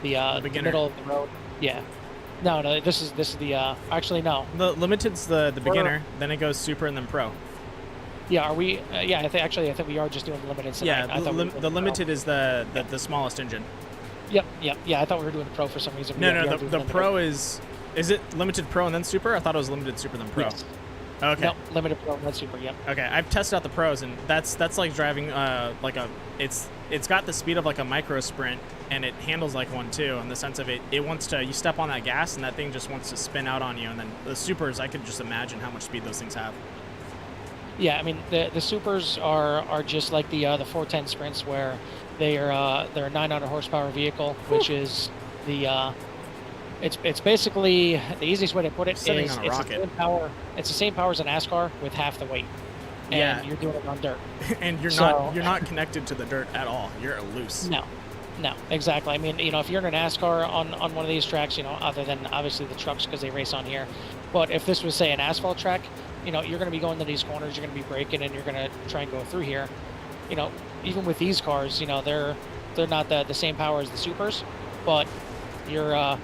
the middle of the road. Yeah. No, this is the actually no. The limited's the beginner, then it goes super and then pro. Yeah, are we? Yeah, I think we are just doing the limited tonight. Yeah, the limited is the smallest engine. Yep. Yeah, I thought we were doing the pro for some reason. No, the pro is it limited pro and then super? I thought it was limited super then pro. Yes. Okay. No, limited pro and then super. Yep. Okay, I've tested out the pros, and that's like driving it's got the speed of like a micro sprint, and it handles like one too, in the sense of it wants to, you step on that gas and that thing just wants to spin out on you. And then the supers, I could just imagine how much speed those things have. Yeah, I mean, the supers are just like the 410 sprints, where they're a 900 horsepower vehicle, which is it's basically the easiest way to put it is it's the same power as a NASCAR with half the weight. And you're doing it on dirt. And you're not connected to the dirt at all. You're loose. No, exactly. I mean, if you're in a NASCAR on one of these tracks, other than obviously the trucks because they race on here, but if this was, say, an asphalt track, you're going to be going to these corners, you're going to be braking, and you're going to try and go through here. Even with these cars, they're not the same power as the supers, but you're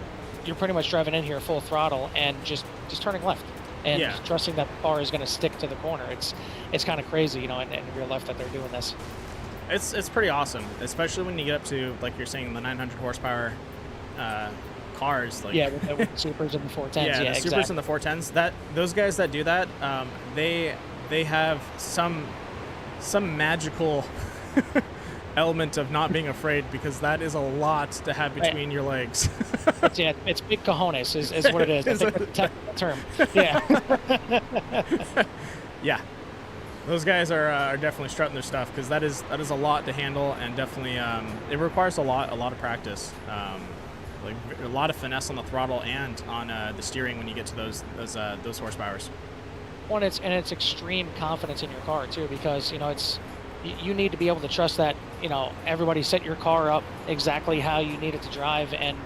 pretty much driving in here full throttle and just turning left and Yeah. trusting that the car is going to stick to the corner. It's kind of crazy, you know, in real life that they're doing this. It's pretty awesome, especially when you get up to, like you're saying, the 900 horsepower cars. Like, Yeah, with the supers and the 410s. yeah, Yeah, the exactly. supers and the 410s. Those guys that do that, they have some magical element of not being afraid, because that is a lot to have between your legs. It's big cojones is what it is. I think that's the technical term. Yeah. Yeah, those guys are definitely strutting their stuff, because that is a lot to handle, and definitely it requires a lot of practice, like a lot of finesse on the throttle and on the steering when you get to those horsepowers. Well, it's extreme confidence in your car too, because you know you need to be able to trust that, you know, everybody set your car up exactly how you need it to drive. And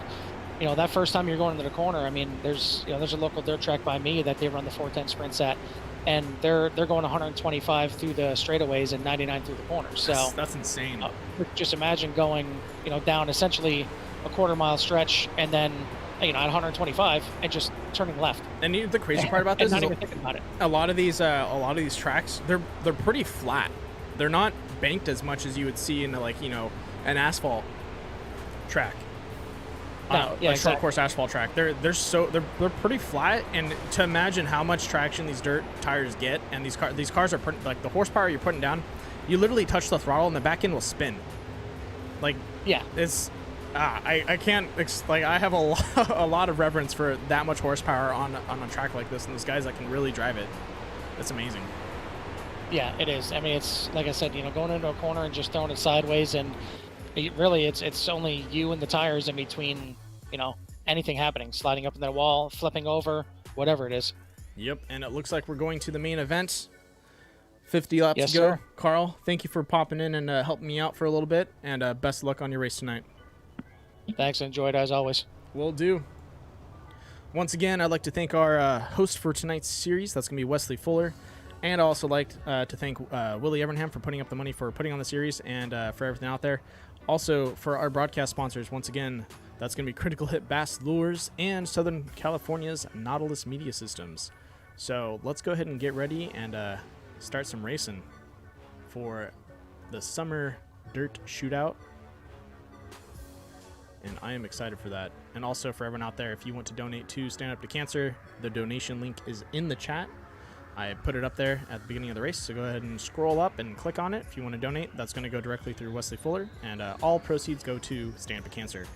you know, that first time you're going into the corner, I mean, there's a local dirt track by me that they run the 410 sprints at, and they're going 125 through the straightaways and 99 through the corners. So That's insane. Just imagine going, you know, down essentially a quarter-mile stretch and then, you know, at 125 and just turning left. And the crazy part about this and not is even thinking about it. a lot of these tracks, they're pretty flat. They're not banked as much as you would see in like, you know, an asphalt track. No, yeah, a short course asphalt track. They're pretty flat, and to imagine how much traction these dirt tires get, and these cars are like the horsepower you're putting down, you literally touch the throttle and the back end will spin. Like, Yeah. it's I can't like, I have a lot of reverence for that much horsepower on a track like this, and those guys that can really drive it. That's amazing. Yeah, it is. I mean, it's like I said, you know, going into a corner and just throwing it sideways, and it's only you and the tires in between, you know, anything happening, sliding up in that wall, flipping over, whatever it is. Yep, and it looks like we're going to the main event. 50 laps Yes, to go. sir. Carl, thank you for popping in and helping me out for a little bit, and best of luck on your race tonight. Thanks, enjoyed as always. Will do. Once again, I'd like to thank our host for tonight's series. That's going to be Wesley Fuller. And I'd also like to thank Willie Evernham for putting up the money for putting on the series, and for everything out there. Also, for our broadcast sponsors, once again, that's going to be Critical Hit Bass Lures and Southern California's Nautilus Media Systems. So let's go ahead and get ready and start some racing for the Summer Dirt Shootout. And I am excited for that. And also for everyone out there, if you want to donate to Stand Up to Cancer, the donation link is in the chat. I put it up there at the beginning of the race, so go ahead and scroll up and click on it if you want to donate. That's going to go directly through Wesley Fuller, and all proceeds go to Stand Up to Cancer.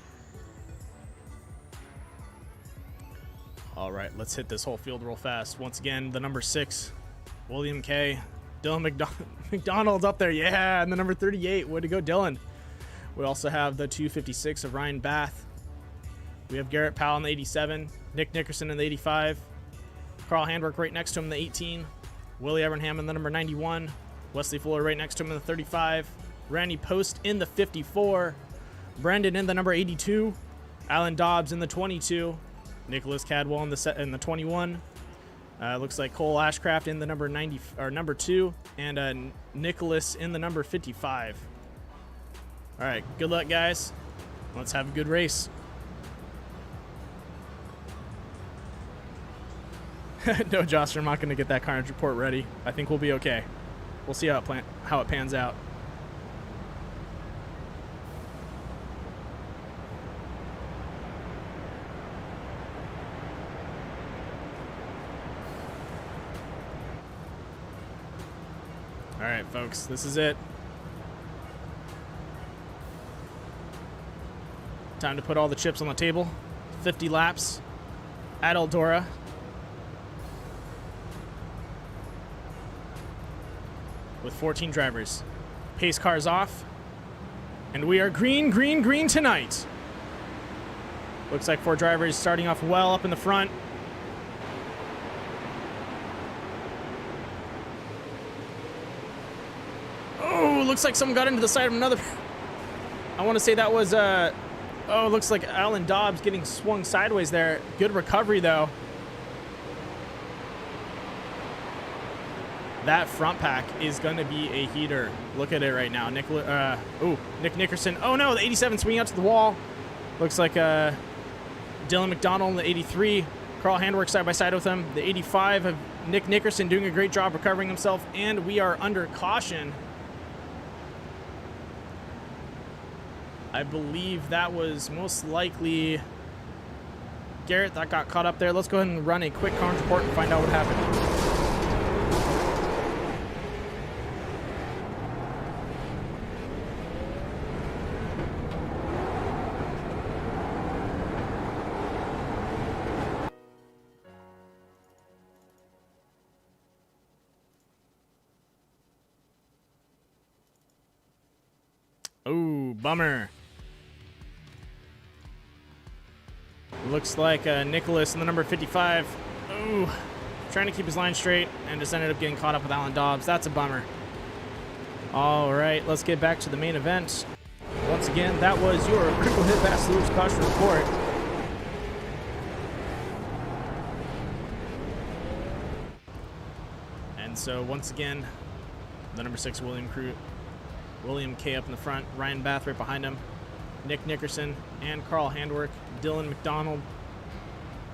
All right, let's hit this whole field real fast. Once again, the number 6, William K. Dylan McDonald's up there, yeah, and the number 38. Way to go, Dylan. We also have the 256 of Ryan Bath. We have Garrett Powell in the 87, Nick Nickerson in the 85, Carl Handwerk right next to him in the 18, Willie Evernham in the number 91, Wesley Fuller right next to him in the 35, Randy Post in the 54, Brendan in the number 82, Alan Dobbs in the 22, Nicholas Cadwell in the 21. Looks like Cole Ashcraft in the number 90 or number 2, and Nicholas in the number 55. All right, good luck, guys. Let's have a good race. No, Josh, I'm not going to get that carnage report ready. I think we'll be okay. We'll see how it pans out. All right, folks, this is it. Time to put all the chips on the table. 50 laps at Eldora. With 14 drivers. Pace cars off. And we are green, green, green tonight. Looks like 4 drivers starting off well up in the front. Oh, looks like someone got into the side of another. I want to say that was, oh, looks like Alan Dobbs getting swung sideways there. Good recovery, though. That front pack is going to be a heater. Look at it right now. Nick Nickerson. Oh, no, the 87 swinging out to the wall. Looks like Dylan McDonald in the 83. Carl Handwerk side by side with him. The 85 of Nick Nickerson doing a great job recovering himself. And we are under caution. I believe that was most likely Garrett that got caught up there. Let's go ahead and run a quick cars report and find out what happened. Oh, bummer. Looks like Nicholas in the number 55. Ooh, trying to keep his line straight and just ended up getting caught up with Alan Dobbs. That's a bummer. All right, let's get back to the main event. Once again, that was your Critical Hit Bachelor's Caution Report. And so once again, the number 6 William K up in the front, Ryan Bath right behind him, Nick Nickerson and Carl Handwerk, Dylan McDonald,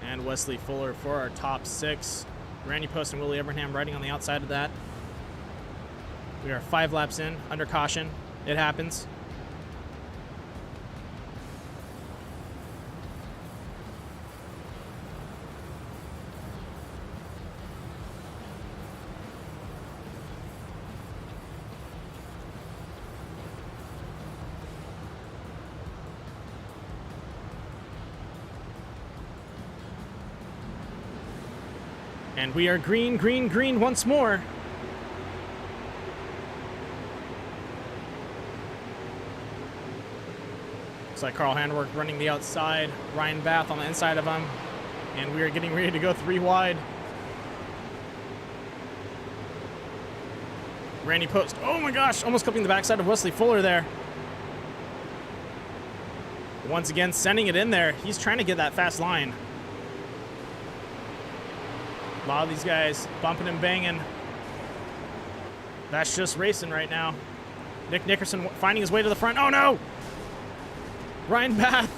and Wesley Fuller for our top 6. Randy Post and Willie Evernham riding on the outside of that. We are 5 laps in, under caution. It happens. And we are green, green, green once more. Looks like Carl Handwerk running the outside, Ryan Bath on the inside of him, and we are getting ready to go 3 wide. Randy Post, oh my gosh, almost clipping the backside of Wesley Fuller there. Once again, sending it in there. He's trying to get that fast line. A lot of these guys bumping and banging. That's just racing right now. Nick Nickerson finding his way to the front. Oh no! Ryan Bath.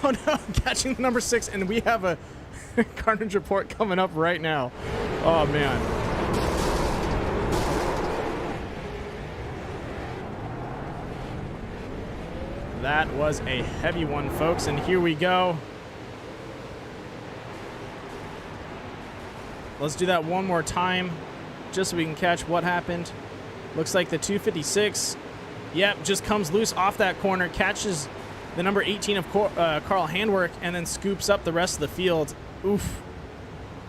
Oh no, catching the number 6, and we have a carnage report coming up right now. Oh man. That was a heavy one, folks, and here we go. Let's do that one more time, just so we can catch what happened. Looks like the 256, yep, just comes loose off that corner, catches the number 18 of Carl Handwerk, and then scoops up the rest of the field. Oof.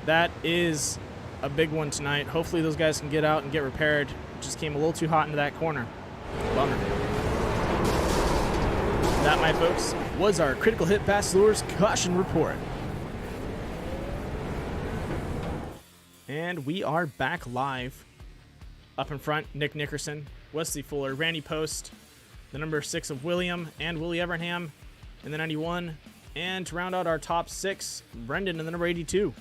That is a big one tonight. Hopefully those guys can get out and get repaired. Just came a little too hot into that corner. Bummer. That, my folks, was our Critical Hit Bachelor's Caution Report. And we are back live. Up in front, Nick Nickerson, Wesley Fuller, Randy Post, the number 6 of William, and Willie Evernham in the 91. And to round out our top 6, Brendan in the number 82.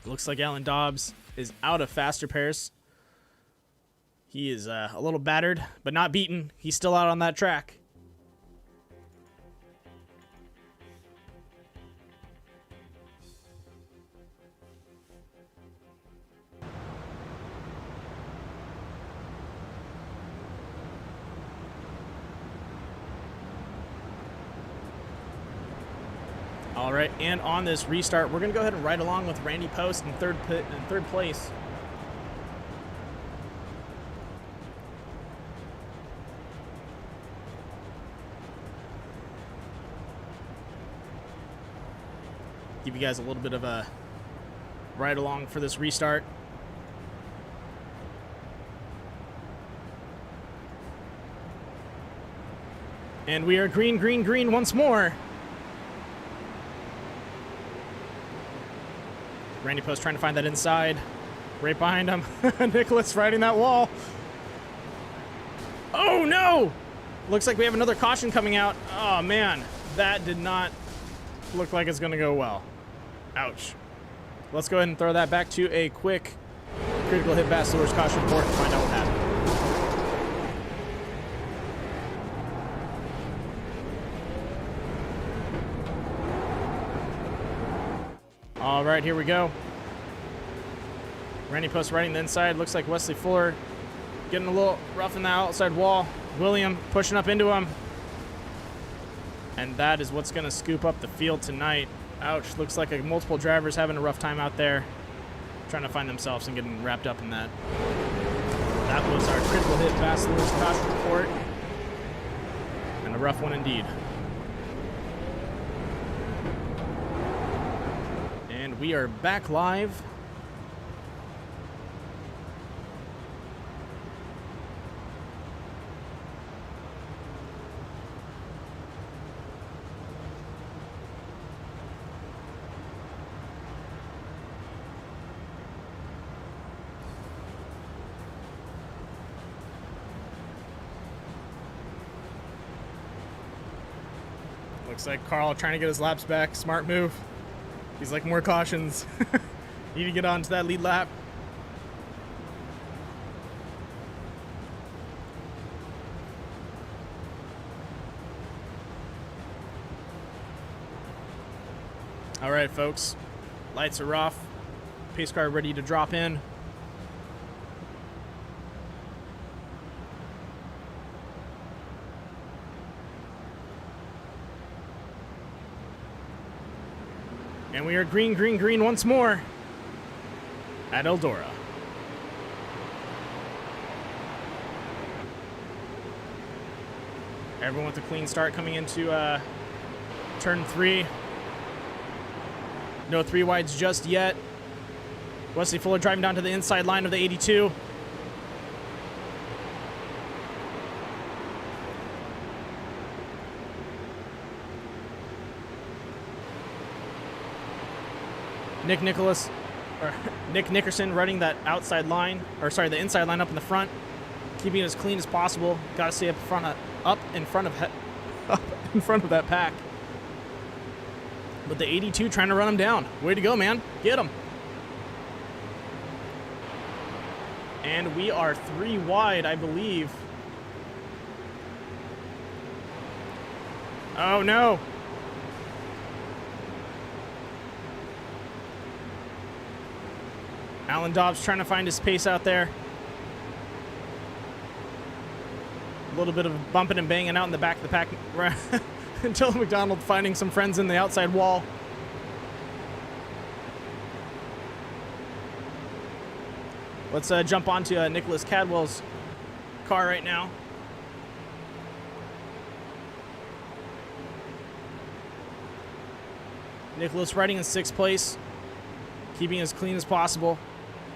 Looks like Alan Dobbs is out of faster pairs. He is a little battered, but not beaten. He's still out on that track. All right, and on this restart, we're going to go ahead and ride along with Randy Post in third place. Give you guys a little bit of a ride along for this restart. And we are green, green, green once more. Randy Post trying to find that inside. Right behind him. Nicholas riding that wall. Oh, no! Looks like we have another caution coming out. Oh, man. That did not look like it's going to go well. Ouch. Let's go ahead and throw that back to a quick Critical Hit Bachelor's Caution Report and find out what happened. All right, here we go. Randy Post riding the inside. Looks like Wesley Fuller getting a little rough in the outside wall. William pushing up into him. And that is what's going to scoop up the field tonight. Ouch. Looks like multiple drivers having a rough time out there, trying to find themselves and getting wrapped up in that. That was our critical hit fast Lewis caution report. And a rough one indeed. And we are back live. Looks like Carl trying to get his laps back. Smart move. He's like, more cautions. Need to get on to that lead lap. All right, folks. Lights are off. Pace car ready to drop in. And we are green, green, green once more at Eldora. Everyone with a clean start coming into turn 3. No 3 wides just yet. Wesley Fuller driving down to the inside line of the 82. Nick Nickerson running that outside line, or sorry, the inside line up in the front, keeping it as clean as possible. Got to stay up in front of that pack. But the 82 trying to run him down. Way to go, man! Get him. And we are 3 wide, I believe. Oh no! Alan Dobbs trying to find his pace out there. A little bit of bumping and banging out in the back of the pack until McDonald finding some friends in the outside wall. Let's jump onto Nicholas Cadwell's car right now. Nicholas riding in 6th place, keeping as clean as possible.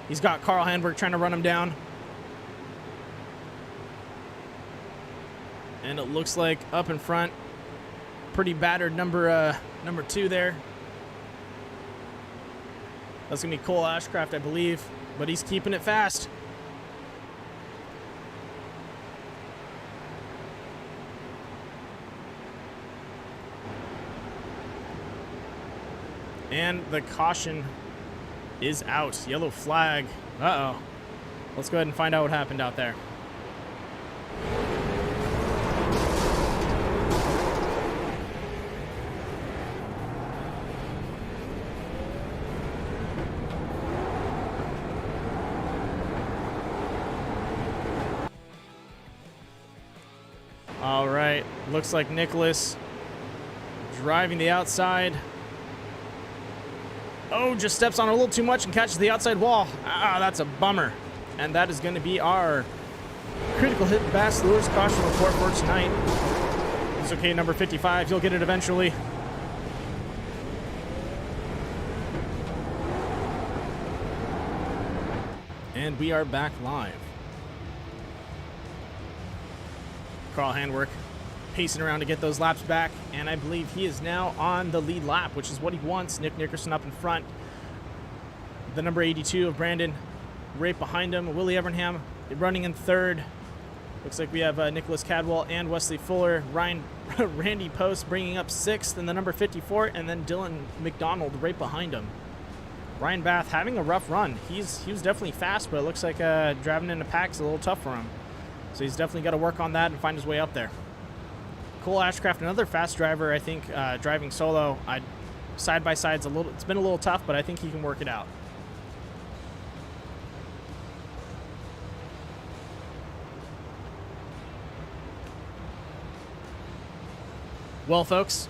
He's got Carl Handberg trying to run him down. And it looks like up in front, pretty battered number 2 there. That's going to be Cole Ashcraft, I believe. But he's keeping it fast. And the caution is out. Yellow flag. Uh-oh. Let's go ahead and find out what happened out there. All right. Looks like Nicholas driving the outside. Oh, just steps on a little too much and catches the outside wall. Ah, that's a bummer. And that is going to be our critical hit Bass Lures caution report for tonight. It's okay, number 55. You'll get it eventually. And we are back live. Carl Handwerk pacing around to get those laps back, and I believe he is now on the lead lap, which is what he wants. Nick Nickerson up in front. The number 82 of Brandon right behind him. Willie Evernham running in 3rd. Looks like we have Nicholas Cadwell and Wesley Fuller. Randy Post bringing up 6th, and the number 54, and then Dylan McDonald right behind him. Ryan Bath having a rough run. He was definitely fast, but it looks like driving in the pack's a little tough for him. So he's definitely got to work on that and find his way up there. Cole Ashcraft, another fast driver, I think, driving solo. side by side's it's been a little tough, but I think he can work it out. Well, folks,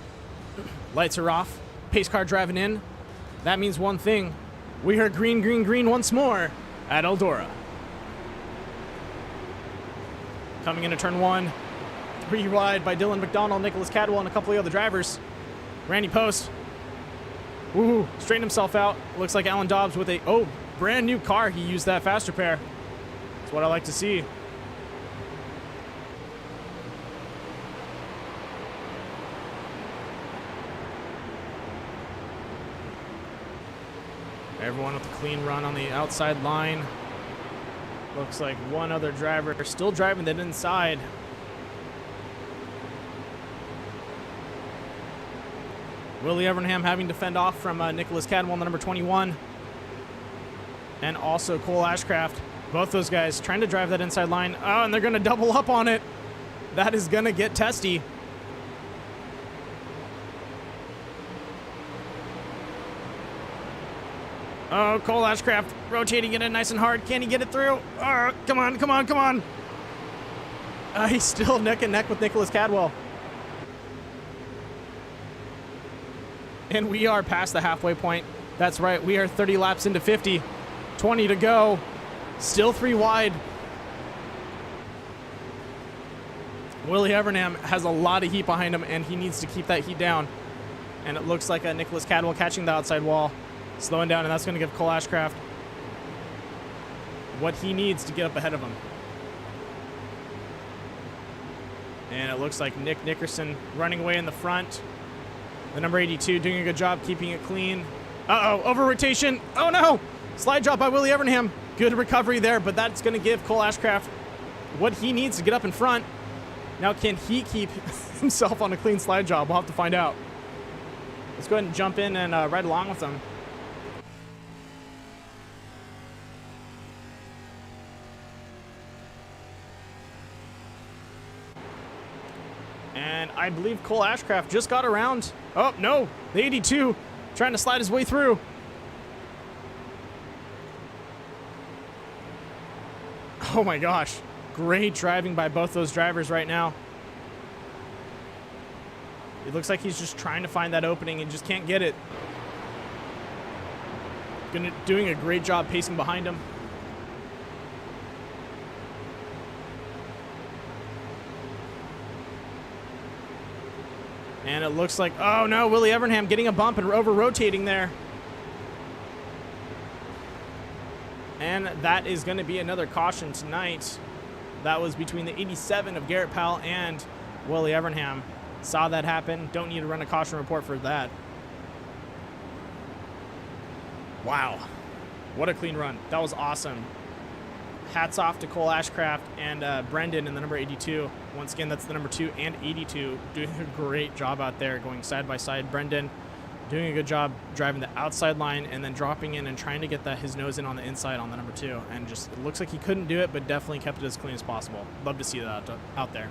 lights are off. Pace car driving in. That means one thing. We are green, green, green once more at Eldora. Coming into turn 1. 3 wide by Dylan McDonald, Nicholas Cadwell, and a couple of other drivers. Randy Post. Ooh, straightened himself out. Looks like Alan Dobbs with a, brand new car. He used that fast repair. That's what I like to see. Everyone with a clean run on the outside line. Looks like one other driver still driving that inside. Willie Evernham having to fend off from Nicholas Cadwell on the number 21. And also Cole Ashcraft. Both those guys trying to drive that inside line. Oh, and they're going to double up on it. That is going to get testy. Oh, Cole Ashcraft rotating it in nice and hard. Can he get it through? Oh, come on, come on, come on. He's still neck and neck with Nicholas Cadwell. And we are past the halfway point. That's right, we are 30 laps into 50. 20 to go. Still 3 wide. Willie Evernham has a lot of heat behind him, and he needs to keep that heat down. And it looks like Nicholas Cadwell catching the outside wall. Slowing down, and that's going to give Cole Ashcraft what he needs to get up ahead of him. And it looks like Nick Nickerson running away in the front. The number 82 doing a good job keeping it clean. Uh-oh, over rotation. Oh, no. Slide drop by Willie Evernham. Good recovery there, but that's going to give Cole Ashcraft what he needs to get up in front. Now, can he keep himself on a clean slide job? We'll have to find out. Let's go ahead and jump in and ride along with him. And I believe Cole Ashcraft just got around. Oh, no. The 82 trying to slide his way through. Oh, my gosh. Great driving by both those drivers right now. It looks like he's just trying to find that opening and just can't get it. Doing a great job pacing behind him. And it looks like, oh no, Willie Evernham getting a bump and over-rotating there. And that is going to be another caution tonight. That was between the 87 of Garrett Powell and Willie Evernham. Saw that happen. Don't need to run a caution report for that. Wow. What a clean run. That was awesome. Hats off to Cole Ashcraft and Brendan in the number 82. Once again, that's the number 2 and 82. Doing a great job out there, going side by side. Brendan doing a good job driving the outside line and then dropping in and trying to get his nose in on the inside on the number 2. And just, it looks like he couldn't do it, but definitely kept it as clean as possible. Love to see that out there.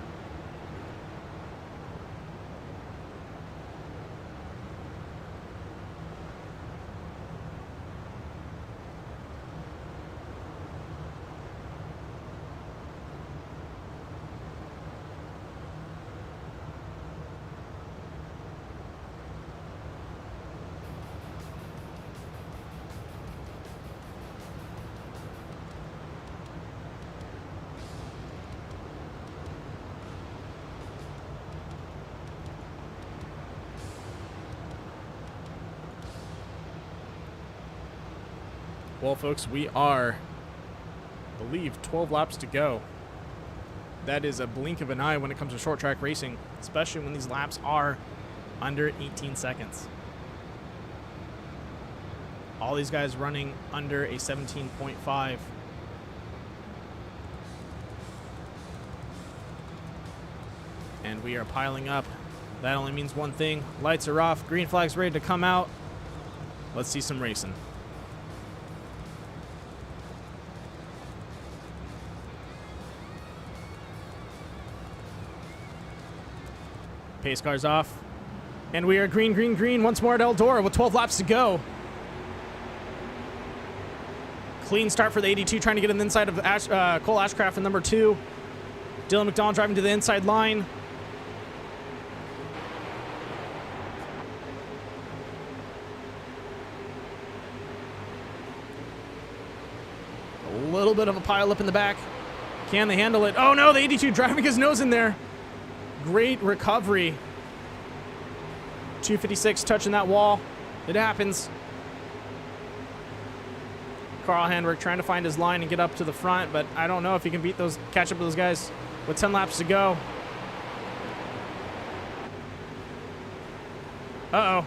Well, folks, we are, I believe, 12 laps to go. That is a blink of an eye when it comes to short track racing, especially when these laps are under 18 seconds. All these guys running under a 17.5. And we are piling up. That only means one thing. Lights are off. Green flag's ready to come out. Let's see some racing. Pace car's off. And we are green, green, green once more at Eldora with 12 laps to go. Clean start for the 82, trying to get in the inside of Cole Ashcraft in number 2. Dylan McDonald driving to the inside line. A little bit of a pile up in the back. Can they handle it? Oh no, the 82 driving his nose in there. Great recovery. 256 touching that wall. It happens. Carl Handwerk trying to find his line and get up to the front, but I don't know if he can catch up with those guys with 10 laps to go. Uh-oh.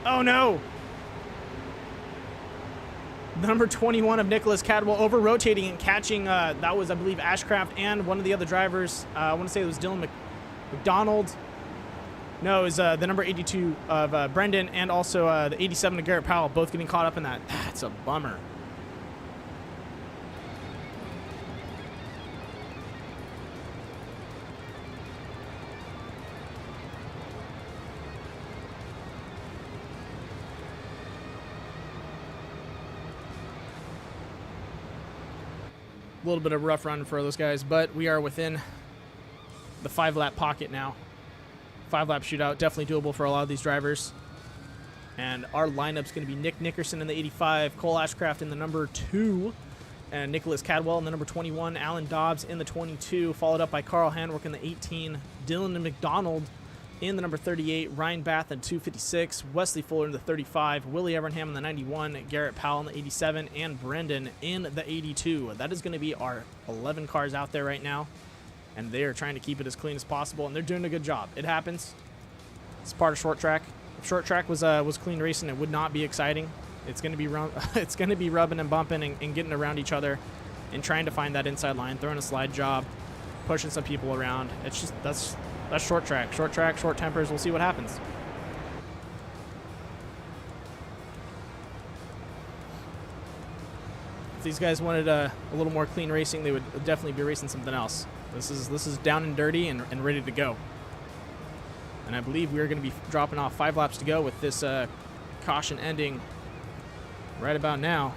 Oh no! Number 21 of Nicholas Cadwell over-rotating and catching, that was, I believe, Ashcraft and one of the other drivers. I want to say it was Dylan McDonald. No, it was the number 82 of Brendan and also the 87 of Garrett Powell, both getting caught up in that. That's a bummer. A little bit of a rough run for those guys, but we are within the 5-lap pocket now. 5-lap shootout, definitely doable for a lot of these drivers. And our lineup's going to be Nick Nickerson in the 85, Cole Ashcraft in the number 2, and Nicholas Cadwell in the number 21, Alan Dobbs in the 22, followed up by Carl Handwerk in the 18, Dylan McDonald in the number 38, Ryan Bath in 256, Wesley Fuller in the 35, Willie Evernham in the 91, Garrett Powell in the 87, and Brendan in the 82. That is going to be our 11 cars out there right now. And they are trying to keep it as clean as possible, and they're doing a good job. It happens. It's part of short track. If short track was clean racing, it would not be exciting. It's going to be it's going to be rubbing and bumping and getting around each other, and trying to find that inside line, throwing a slide job, pushing some people around. It's just that's short track. Short track, short tempers. We'll see what happens. If these guys wanted a little more clean racing, they would definitely be racing something else. This is down and dirty and ready to go. And I believe we are going to be dropping off 5 laps to go with this caution ending right about now.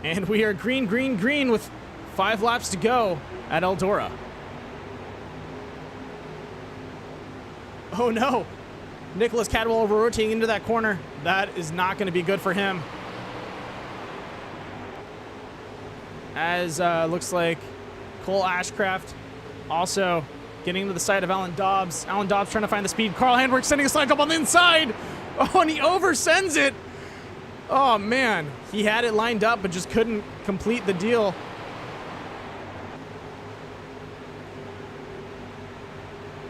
And we are green, green, green with 5 laps to go at Eldora. Oh no! Nicholas Cadwell over-rotating into that corner. That is not going to be good for him. As looks like Cole Ashcraft also getting to the side of Alan Dobbs. Alan Dobbs trying to find the speed. Carl Handwerk sending a slide jump on the inside. Oh, and he oversends it. Oh, man. He had it lined up, but just couldn't complete the deal.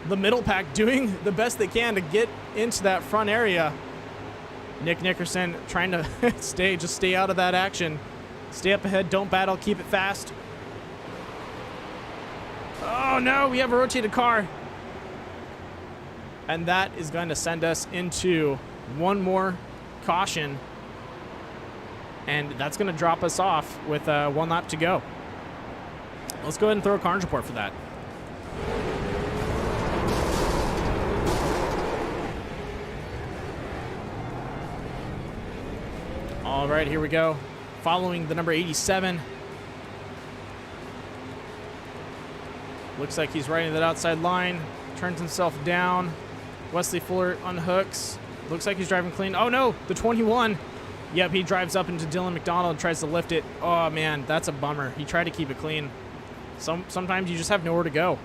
The middle pack doing the best they can to get into that front area. Nick Nickerson trying to stay out of that action. Stay up ahead, don't battle, keep it fast. Oh no, we have a rotated car. And that is going to send us into one more caution. And that's going to drop us off with 1 lap to go. Let's go ahead and throw a carnage report for that. All right, here we go. Following the number 87. Looks like he's riding that outside line. Turns himself down. Wesley Fuller unhooks. Looks like he's driving clean. Oh no, the 21. Yep, he drives up into Dylan McDonald and tries to lift it. Oh man, that's a bummer. He tried to keep it clean. Sometimes you just have nowhere to go.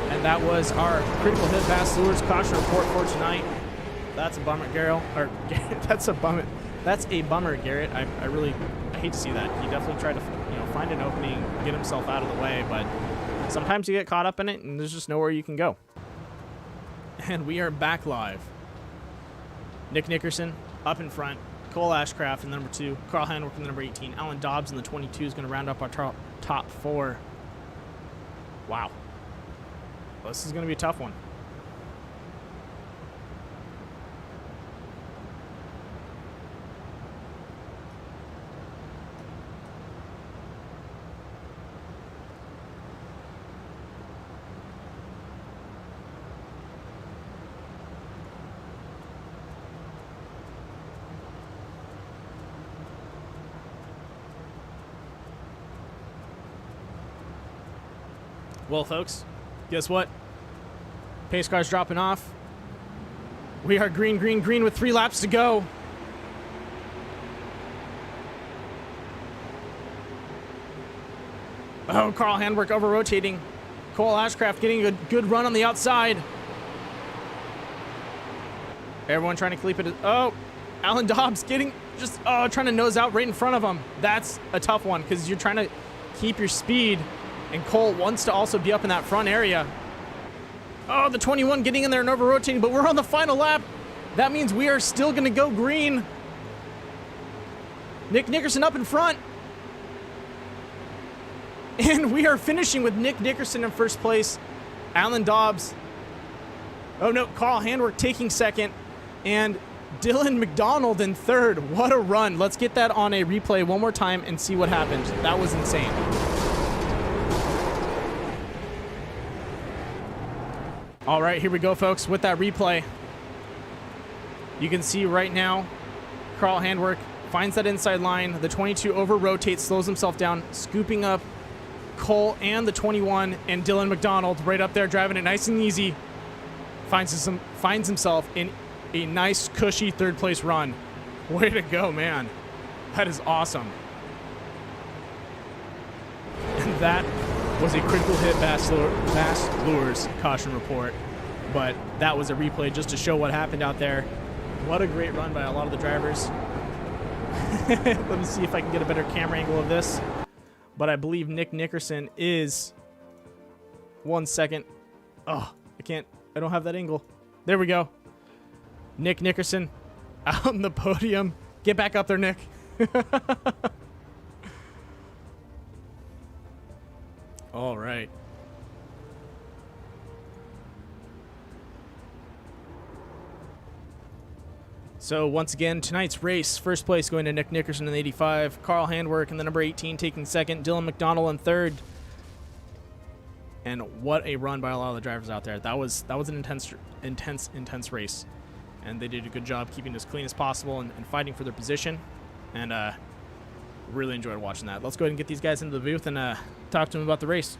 And that was our critical hit fast lures caution report for tonight. That's a bummer, Garrett. Or that's a bummer. That's a bummer, Garrett. I hate to see that. He definitely tried to find an opening, get himself out of the way, but sometimes you get caught up in it and there's just nowhere you can go. And we are back live. Nick Nickerson up in front. Cole Ashcraft in the number 2. Carl Handwerk in the number 18. Alan Dobbs in the 22 is going to round up our top 4. Wow. Well, this is going to be a tough one. Well, folks, guess what? Pace car's dropping off. We are green, green, green with 3 laps to go. Oh, Carl Handwerk over-rotating. Cole Ashcraft getting a good run on the outside. Everyone trying to keep it. Oh, Alan Dobbs getting just trying to nose out right in front of him. That's a tough one because you're trying to keep your speed, and Cole wants to also be up in that front area. Oh, the 21 getting in there and over-rotating, but we're on the final lap. That means we are still going to go green. Nick Nickerson up in front. And we are finishing with Nick Nickerson in first place. Alan Dobbs. Oh, no, Carl Handwerk taking second. And Dylan McDonald in third. What a run. Let's get that on a replay one more time and see what happened. That was insane. All right, here we go, folks, with that replay. You can see right now, Carl Handwerk finds that inside line. The 22 over-rotates, slows himself down, scooping up Cole and the 21, and Dylan McDonald right up there driving it nice and easy. Finds himself in a nice, cushy third-place run. Way to go, man. That is awesome. And that was a critical hit Bass Lures caution report. But that was a replay just to show what happened out there. What a great run by a lot of the drivers. Let me see if I can get a better camera angle of this. But I believe Nick Nickerson is 1 second. Oh, I don't have that angle. There we go. Nick Nickerson out on the podium. Get back up there, Nick. All right. So once again, tonight's race, first place going to Nick Nickerson in the 85, Carl Handwerk in the number 18 taking second, Dylan McDonald in third. And what a run by a lot of the drivers out there. That was an intense race. And they did a good job keeping it as clean as possible and fighting for their position. And really enjoyed watching that. Let's go ahead and get these guys into the booth and talk to them about the race.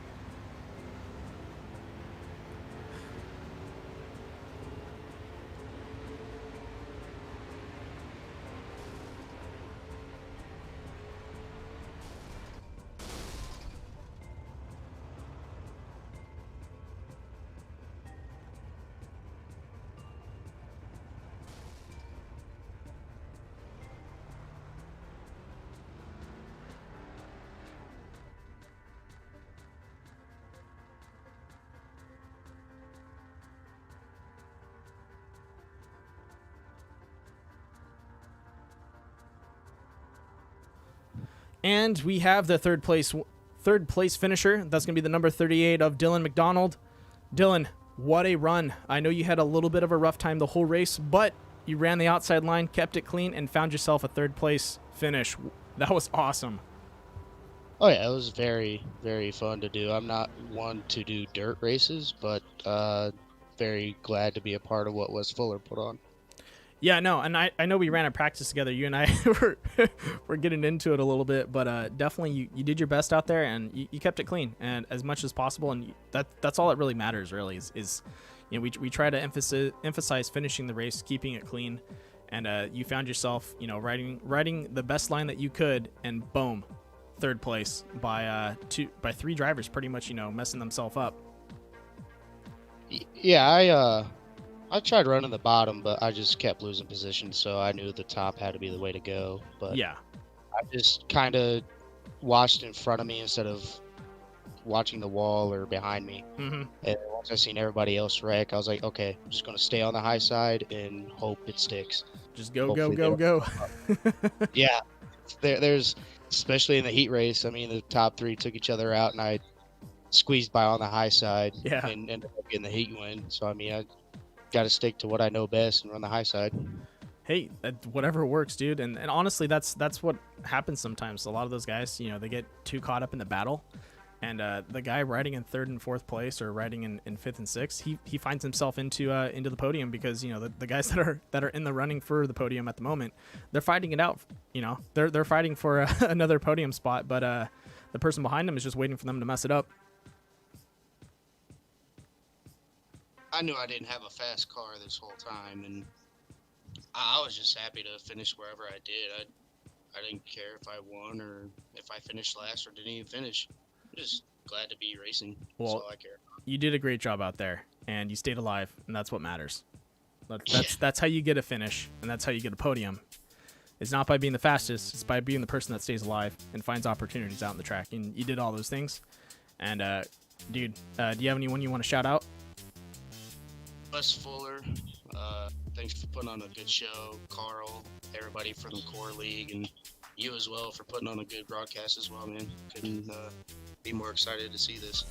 And we have the third place finisher. That's going to be the number 38 of Dylan McDonald. Dylan, what a run. I know you had a little bit of a rough time the whole race, but you ran the outside line, kept it clean, and found yourself a third place finish. That was awesome. Oh, yeah, it was very, very fun to do. I'm not one to do dirt races, but very glad to be a part of what Wes Fuller put on. Yeah, no, and I know we ran a practice together. You and I were getting into it a little bit, but definitely you did your best out there, and you kept it clean and as much as possible, and that's all that really matters. Really is you know, we try to emphasize finishing the race, keeping it clean, and you found yourself, you know, riding the best line that you could, and boom, third place by 3 drivers, pretty much, you know, messing themselves up. Yeah, I tried running the bottom, but I just kept losing position, so I knew the top had to be the way to go. But yeah, I just kind of watched in front of me instead of watching the wall or behind me. Mm-hmm. And once I seen everybody else wreck, I was like, okay, I'm just going to stay on the high side and hope it sticks. Just go. Yeah, there's, especially in the heat race, I mean, the top 3 took each other out, and I squeezed by on the high side and ended up getting the heat win. So, I mean, I got to stick to what I know best and run the high side. Hey, whatever works, dude. And honestly, that's what happens sometimes. A lot of those guys, you know, they get too caught up in the battle, and the guy riding in 3rd and 4th place or riding in 5th and 6th, he finds himself into the podium because, you know, the guys that are in the running for the podium at the moment, they're fighting it out. You know, they're fighting for another podium spot, but the person behind them is just waiting for them to mess it up. I knew I didn't have a fast car this whole time, and I was just happy to finish wherever I did. I didn't care if I won or if I finished last or didn't even finish. I'm just glad to be racing. That's all I care. You did a great job out there, and you stayed alive, and that's what matters. That's how you get a finish, and that's how you get a podium. It's not by being the fastest, it's by being the person that stays alive and finds opportunities out in the track. And you did all those things. And, dude, do you have anyone you want to shout out? Wes Fuller, thanks for putting on a good show. Carl, everybody from the Core League, and you as well for putting on a good broadcast as well, man. Couldn't be more excited to see this.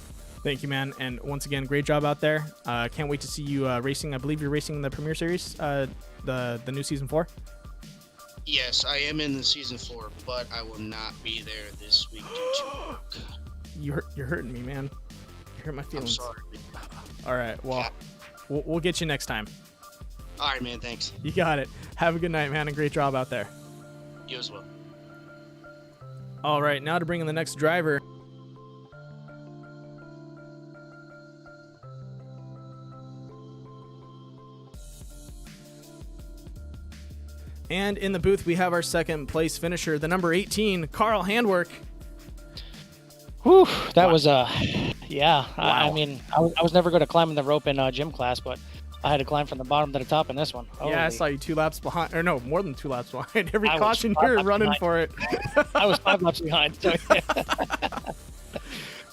Thank you, man. And once again, great job out there. Can't wait to see you racing. I believe you're racing the Premier Series, the new Season 4. Yes, I am in the Season 4, but I will not be there this week due to work. You're hurting me, man. You hurt my feelings. I'm sorry. All right, well, we'll get you next time. All right, man, thanks. You got it. Have a good night, man, and great job out there. You as well. All right, now to bring in the next driver. And in the booth, we have our second place finisher, the number 18, Carl Handwork. Whew, that was yeah. Wow. I mean, I was never good at climbing the rope in gym class, but I had to climb from the bottom to the top in this one. Holy. Yeah, I saw you 2 laps behind, or no, more than 2 laps behind. Every caution you're running for it. I was 5 laps behind. So,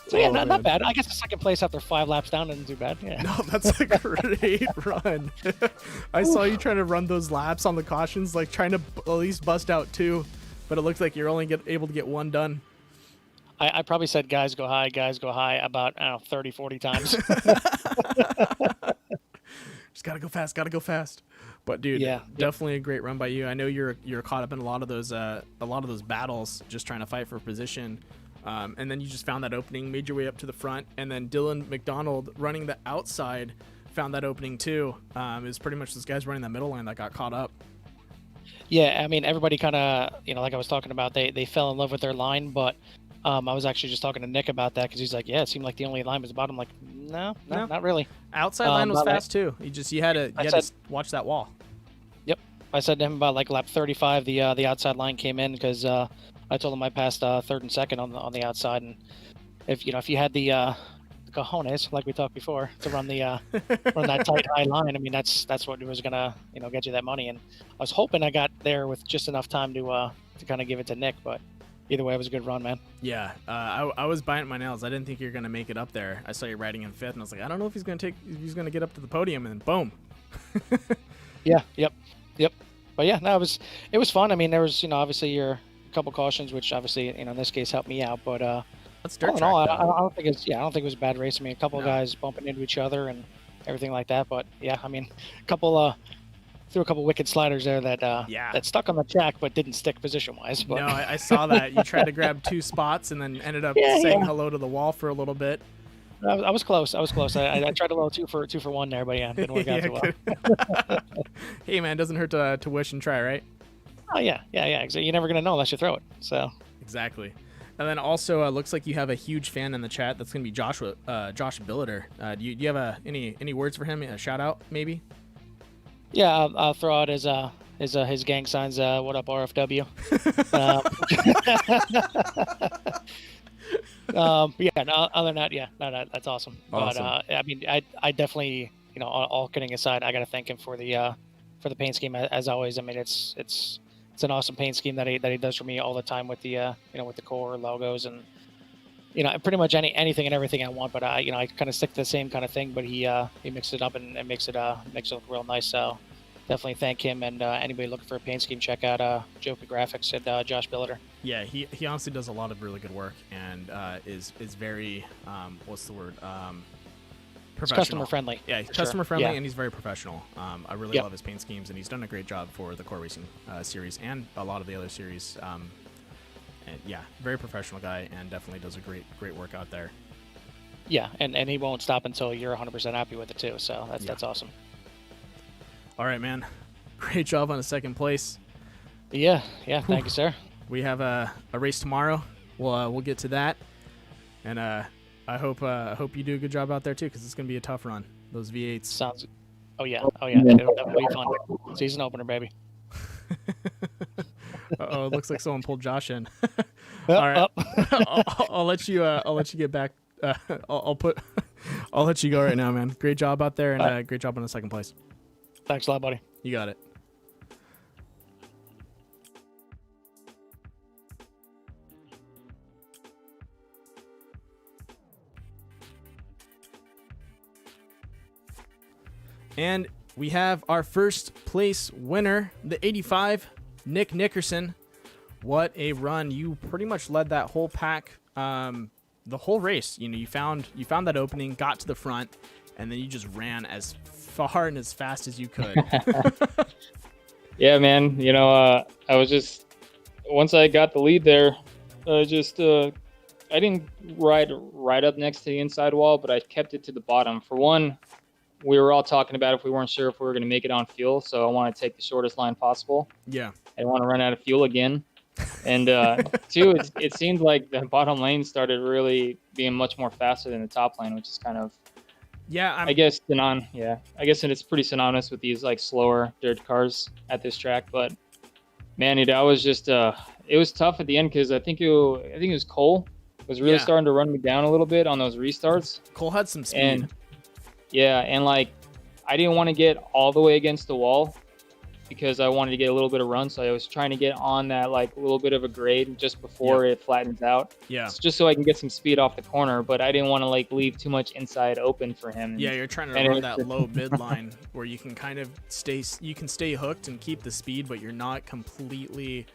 so yeah, not bad. I guess the second place after 5 laps down isn't too bad. Yeah. No, that's a great run. I saw you trying to run those laps on the cautions, like trying to at least bust out 2, but it looked like you're only able to get 1 done. I probably said guys go high about 30, 40 times. Just gotta go fast. But dude, definitely a great run by you. I know you're caught up in a lot of those battles, just trying to fight for position. And then you just found that opening, made your way up to the front, and then Dylan McDonald running the outside found that opening too. It was pretty much those guys running that middle line that got caught up. Yeah, I mean, everybody kind of, like I was talking about, they fell in love with their line, but I was actually just talking to Nick about that because he's like, yeah, it seemed like the only line was the bottom. I'm like, no, not really. Outside line was fast too. You had to watch that wall. Yep, I said to him about like lap 35, the outside line came in because I told him I passed third and second on the outside, and if you had the cojones, like we talked before, to run run that tight high line, I mean that's what was gonna get you that money. And I was hoping I got there with just enough time to kind of give it to Nick, but either way, it was a good run, man. Yeah, I was biting my nails. I didn't think you were gonna make it up there. I saw you riding in 5th, and I was like, I don't know if he's gonna get up to the podium, and boom. Yeah, yep. But yeah, no, it was fun. I mean, there was obviously your couple cautions, which obviously in this case helped me out, but that's dirt track, I don't think it was a bad race. I mean, a couple of guys bumping into each other and everything like that, but yeah, I mean, threw a couple wicked sliders there that stuck on the track but didn't stick position wise. No, I saw that. You tried to grab 2 spots and then ended up saying hello to the wall for a little bit. I was close. I tried a little 2 for 1 there, but yeah, it didn't work out too well. Hey man, doesn't hurt to wish and try, right? Oh yeah. You're never gonna know unless you throw it. So exactly. And then also, looks like you have a huge fan in the chat. That's gonna be Josh Billiter. Do you have any words for him? A shout out, maybe? Yeah, I'll throw out his gang signs. What up, RFW? Yeah. No, other than that, yeah, no, that's awesome. But I mean, I definitely, all kidding aside, I got to thank him for the paint scheme as always. I mean, it's an awesome paint scheme that he does for me all the time with the with the core logos and pretty much anything and everything I want. But I kind of stick to the same kind of thing, but he mixes it up and makes it look real nice. So definitely thank him, and anybody looking for a paint scheme, check out Joker Graphics and Josh Billiter. Yeah, he honestly does a lot of really good work and is very what's the word, professional. It's customer friendly. Yeah, he's customer friendly, and he's very professional. I really love his paint schemes, and he's done a great job for the Core Racing series and a lot of the other series. And yeah, very professional guy, and definitely does a great work out there. Yeah, and he won't stop until you're 100% happy with it too. So that's awesome. All right, man. Great job on the second place. Yeah. Thank you, sir. We have a race tomorrow. We'll get to that, and I hope you do a good job out there too, because it's gonna be a tough run. those V8s. Sounds. Oh yeah. It'll definitely be fun. Season opener, baby. Oh, it looks like someone pulled Josh in. All right, I'll let you. I'll let you get back. I'll let you go right now, man. Great job out there, and great job on the second place. Thanks a lot, buddy. You got it. And we have our first place winner, the 85, Nick Nickerson. What a run. You pretty much led that whole pack, the whole race. You know, you found that opening, got to the front, and then you just ran as far and as fast as you could. Yeah, man. You know, I was just, once I got the lead there, I didn't ride right up next to the inside wall, but I kept it to the bottom. For one, we were all talking about if we weren't sure if we were going to make it on fuel, so I wanted to take the shortest line possible. Yeah. I didn't want to run out of fuel again. And two, it seemed like the bottom lane started really being much more faster than the top lane, which is kind of, I guess it's pretty synonymous with these like slower dirt cars at this track. But man, I was just it was tough at the end because I think it was Cole was really starting to run me down a little bit on those restarts. Cole had some speed. And like I didn't want to get all the way against the wall because I wanted to get a little bit of run. So I was trying to get on that like little bit of a grade just before it flattens out. Yeah. Just so I can get some speed off the corner, but I didn't want to like leave too much inside open for him. Yeah, you're trying to run that low midline where you can kind of stay hooked and keep the speed, but you're not completely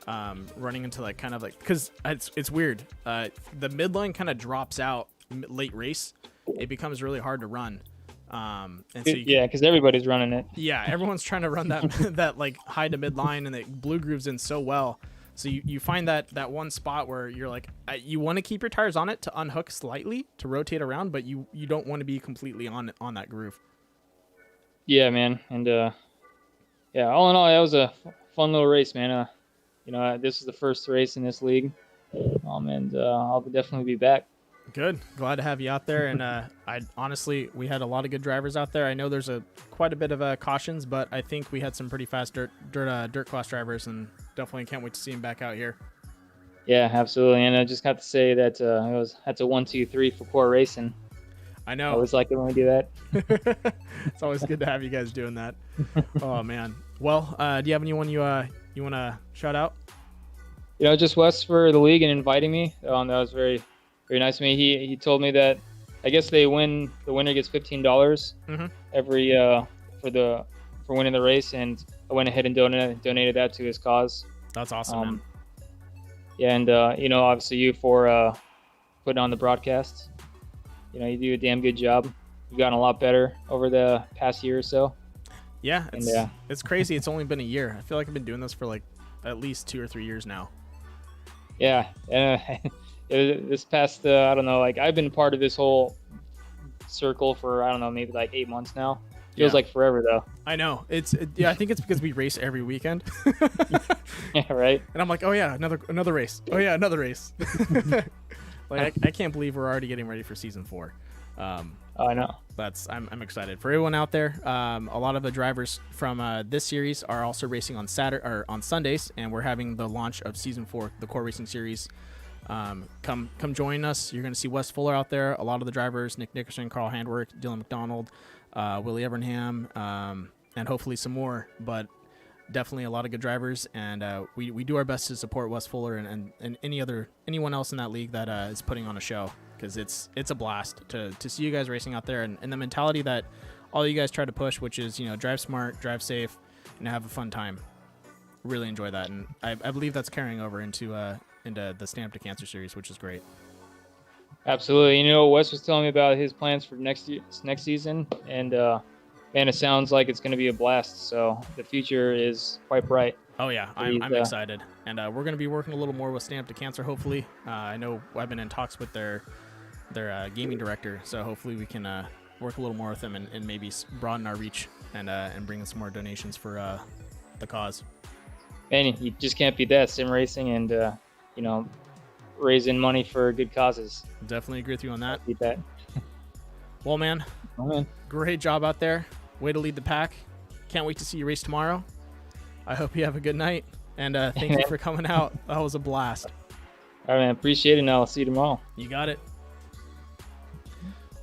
running into like kind of like, because it's weird. The midline kind of drops out late race. It becomes really hard to run. And so because everybody's running it. Yeah, everyone's trying to run that like high to mid line, and it blue grooves in so well. So you find that one spot where you're like, you want to keep your tires on it to unhook slightly to rotate around, but you don't want to be completely on that groove. Yeah, man, and all in all, that was a fun little race, man. This is the first race in this league, and I'll definitely be back. Good. Glad to have you out there. And we had a lot of good drivers out there. I know there's quite a bit of cautions, but I think we had some pretty fast dirt class drivers, and definitely can't wait to see them back out here. Yeah, absolutely. And I just got to say that that's a 1, 2, 3 for core racing. I know. I always like it when we do that. It's always good to have you guys doing that. Oh man. Well, do you have anyone you want to shout out? Just Wes for the league and inviting me. That was very nice of me. He told me that I guess the winner gets $15 every for winning the race, and I went ahead and donated that to his cause. That's awesome, man. Yeah, and obviously you for putting on the broadcast. You do a damn good job. You've gotten a lot better over the past year or so. Yeah, it's crazy. It's only been a year. I feel like I've been doing this for like at least 2 or 3 years now. Yeah. This past, I don't know, like I've been part of this whole circle for, I don't know, maybe like 8 months now. Feels like forever though. I know. I think it's because we race every weekend. Yeah, right. And I'm like, oh yeah, another race. Oh yeah, another race. Like I can't believe we're already getting ready for season 4. I know. I'm excited for everyone out there. A lot of the drivers from this series are also racing on Sundays, and we're having the launch of season 4, the Core Racing Series. Come join us. You're going to see Wes Fuller out there. A lot of the drivers: Nick Nickerson, Carl Handwerk, Dylan McDonald, Willie Evernham, and hopefully some more. But definitely a lot of good drivers, and we do our best to support Wes Fuller and anyone else in that league that is putting on a show, because it's a blast to see you guys racing out there, and the mentality that all you guys try to push, which is drive smart, drive safe, and have a fun time. Really enjoy that, and I believe that's carrying over into the Stand Up to Cancer series, which is great. Absolutely. Wes was telling me about his plans for next season, and man, it sounds like it's going to be a blast. So the future is quite bright. Oh yeah, I'm excited, and we're going to be working a little more with Stand Up to Cancer. Hopefully, I know I've been in talks with their gaming director, so hopefully we can work a little more with them and maybe broaden our reach and bring in some more donations for the cause. Man, you just can't beat that, sim racing and raising money for good causes. Definitely agree with you on that. Beat that. Well, man, great job out there. Way to lead the pack. Can't wait to see you race tomorrow. I hope you have a good night, and thank you for coming out. That was a blast. All right, man. Appreciate it, and I'll see you tomorrow. You got it.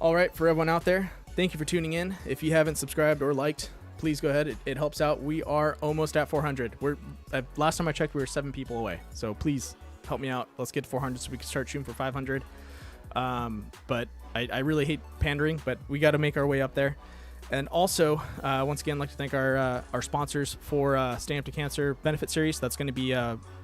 All right, for everyone out there, thank you for tuning in. If you haven't subscribed or liked, please go ahead. It helps out. We are almost at 400. Last time I checked, we were 7 people away. So please help me out. Let's get to 400 so we can start shooting for 500. But I really hate pandering, but we got to make our way up there. And also, once again, I'd like to thank our sponsors for Stand Up to Cancer Benefit Series. That's going to be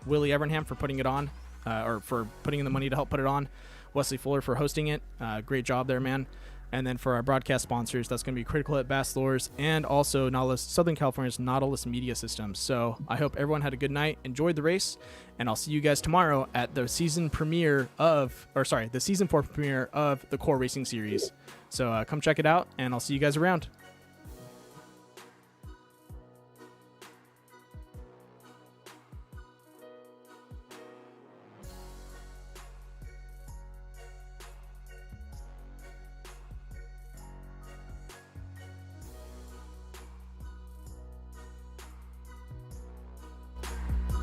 Willie Evernham for putting it on, or for putting in the money to help put it on. Wesley Fuller for hosting it. Great job there, man. And then for our broadcast sponsors, that's going to be Critical at Bass Lures and also Nautilus, Southern California's Nautilus Media Systems. So I hope everyone had a good night, enjoyed the race, and I'll see you guys tomorrow at the season 4 premiere of the Core Racing Series. So come check it out, and I'll see you guys around.